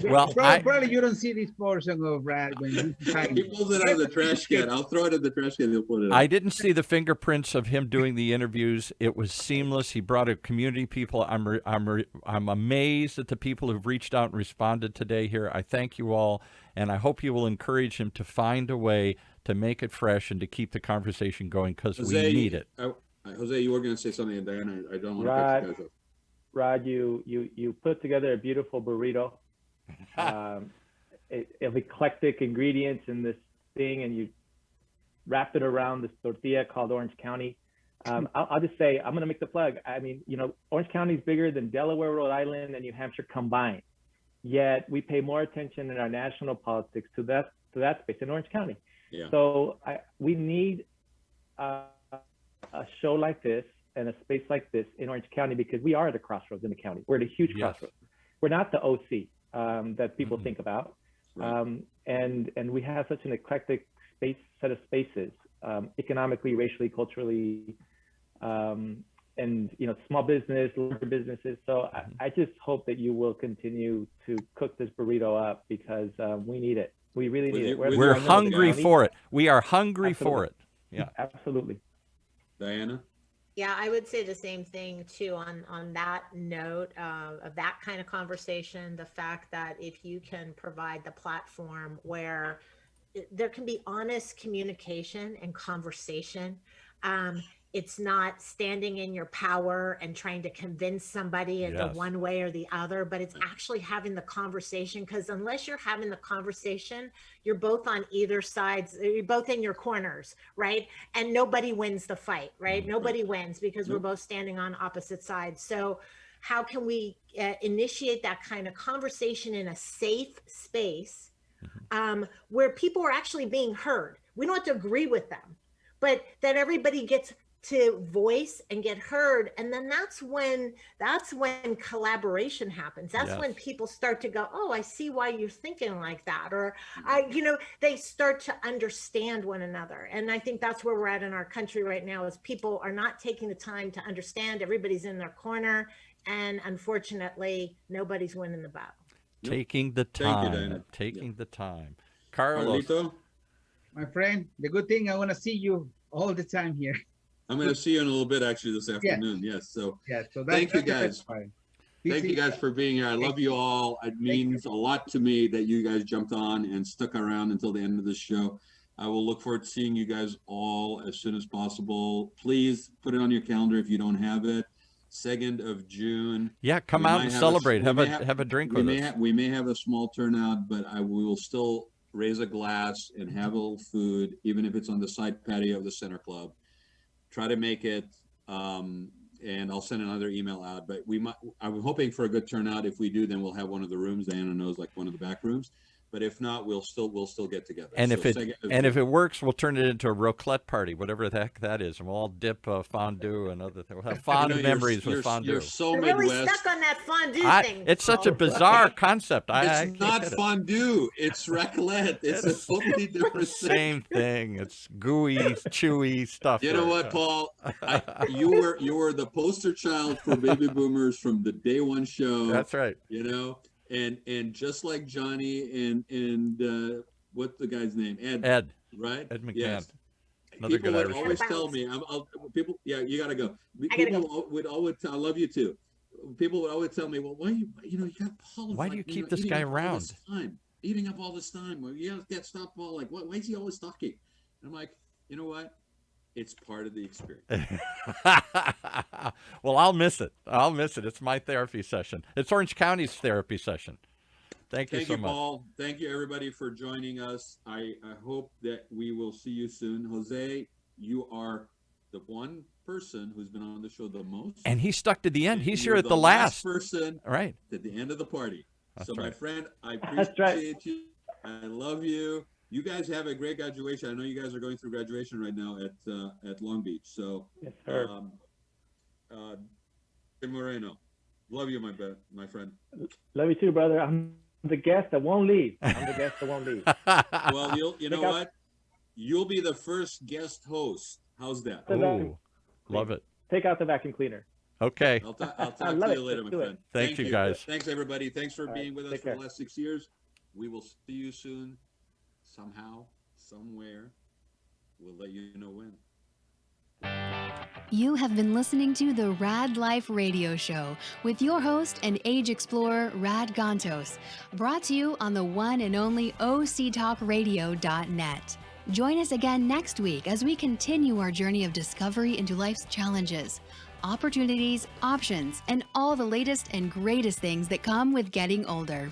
Well, probably you don't see this portion of Rad when he pulls it out of the trash can. I'll throw it in the trash can. He'll put it out. I didn't see the fingerprints of him doing the interviews. It was seamless. He brought a community people. I'm amazed at the people who've reached out and responded today here. I thank you all, and I hope you will encourage him to find a way to make it fresh and to keep the conversation going, because we need it. Jose, you were going to say something, and Diana, I don't want to cut you guys off. Rod, you put together a beautiful burrito. Of eclectic ingredients in this thing, and you wrap it around this tortilla called Orange County. I'll just say, I'm going to make the plug. I mean, Orange County is bigger than Delaware, Rhode Island, and New Hampshire combined. Yet we pay more attention in our national politics to that space in Orange County. Yeah. So we need a show like this and a space like this in Orange County, because we are at a crossroads in the county. We're at a huge crossroads. We're not the OC that people think about. Right. And we have such an eclectic set of spaces, economically, racially, culturally, and small business, larger businesses. So I just hope that you will continue to cook this burrito up, because we need it. We really need it. We're hungry for it. We are hungry for it. Yeah, absolutely. Diana? Yeah, I would say the same thing too on that note of that kind of conversation. The fact that if you can provide the platform where there can be honest communication and conversation, It's not standing in your power and trying to convince somebody in the one way or the other, but it's actually having the conversation. Because unless you're having the conversation, you're both on either sides, you're both in your corners, right? And nobody wins the fight, right? Nobody wins because we're both standing on opposite sides. So how can we initiate that kind of conversation in a safe space where people are actually being heard? We don't have to agree with them, but that everybody gets to voice and get heard. And then that's when collaboration happens. That's when people start to go, oh, I see why you're thinking like that. Or they start to understand one another. And I think that's where we're at in our country right now, is people are not taking the time to understand. Everybody's in their corner. And unfortunately, nobody's winning the battle. Taking the time. Taking the time. Carlos. Carlito? My friend, the good thing, I want to see you all the time here. I'm going to see you in a little bit, actually, this afternoon. Yes. So, thank you guys. Thank you guys for being here. I love you all. It means a lot to me that you guys jumped on and stuck around until the end of the show. I will look forward to seeing you guys all as soon as possible. Please put it on your calendar if you don't have it. 2nd of June. Yeah, come out and celebrate. Have a drink with us. We may have a small turnout, but we will still raise a glass and have a little food, even if it's on the side patio of the Center Club. Try to make it, and I'll send another email out. But I'm hoping for a good turnout. If we do, then we'll have one of the rooms. Diana knows, like one of the back rooms. But if not, we'll still get together. And if it works, we'll turn it into a raclette party, whatever the heck that is, and we'll all dip fondue and other things. We'll have fond memories with fondue. You're so Midwest. Really stuck on that fondue thing. It's such a bizarre concept. It's not fondue. It's raclette. It's a totally different same thing. It's gooey, chewy stuff. You know what, Paul? You were the poster child for baby boomers from the day one show. That's right. You know. And just like Johnny and what's the guy's name? Ed, right? Ed McMahon. Yes. Another people good would Irish always guy. tell me, people, you gotta go. Would always tell, I love you too. People would always tell me, well, why you got Paul. Why do you keep this guy around? Eating up all this time. Well, you can't stop Paul. Like, why is he always talking? And I'm like, you know what? It's part of the experience. Well, I'll miss it. It's my therapy session. It's Orange County's therapy session. Thank you so much. Paul. Thank you, everybody, for joining us. I hope that we will see you soon. Jose, you are the one person who's been on the show the most. And he stuck to the end. He's here at the last person right at the end of the party. That's so, right. my friend, I appreciate you. I love you. You guys have a great graduation. I know you guys are going through graduation right now at Long Beach. So, yes, sir. Moreno, love you, my friend. Love you too, brother. I'm the guest that won't leave. Well, you know what? You'll be the first guest host. How's that? Ooh, love it. Take out the vacuum cleaner. Okay. I'll talk to you later, my friend. Thank you, guys. Thanks, everybody. Thanks for being with us for care. the last 6 years. We will see you soon. Somehow, somewhere, we'll let you know when. You have been listening to the Raad Life radio show with your host and age explorer, Rad Gantos, brought to you on the one and only octalkradio.net. Join us again next week as we continue our journey of discovery into life's challenges, opportunities, options, and all the latest and greatest things that come with getting older.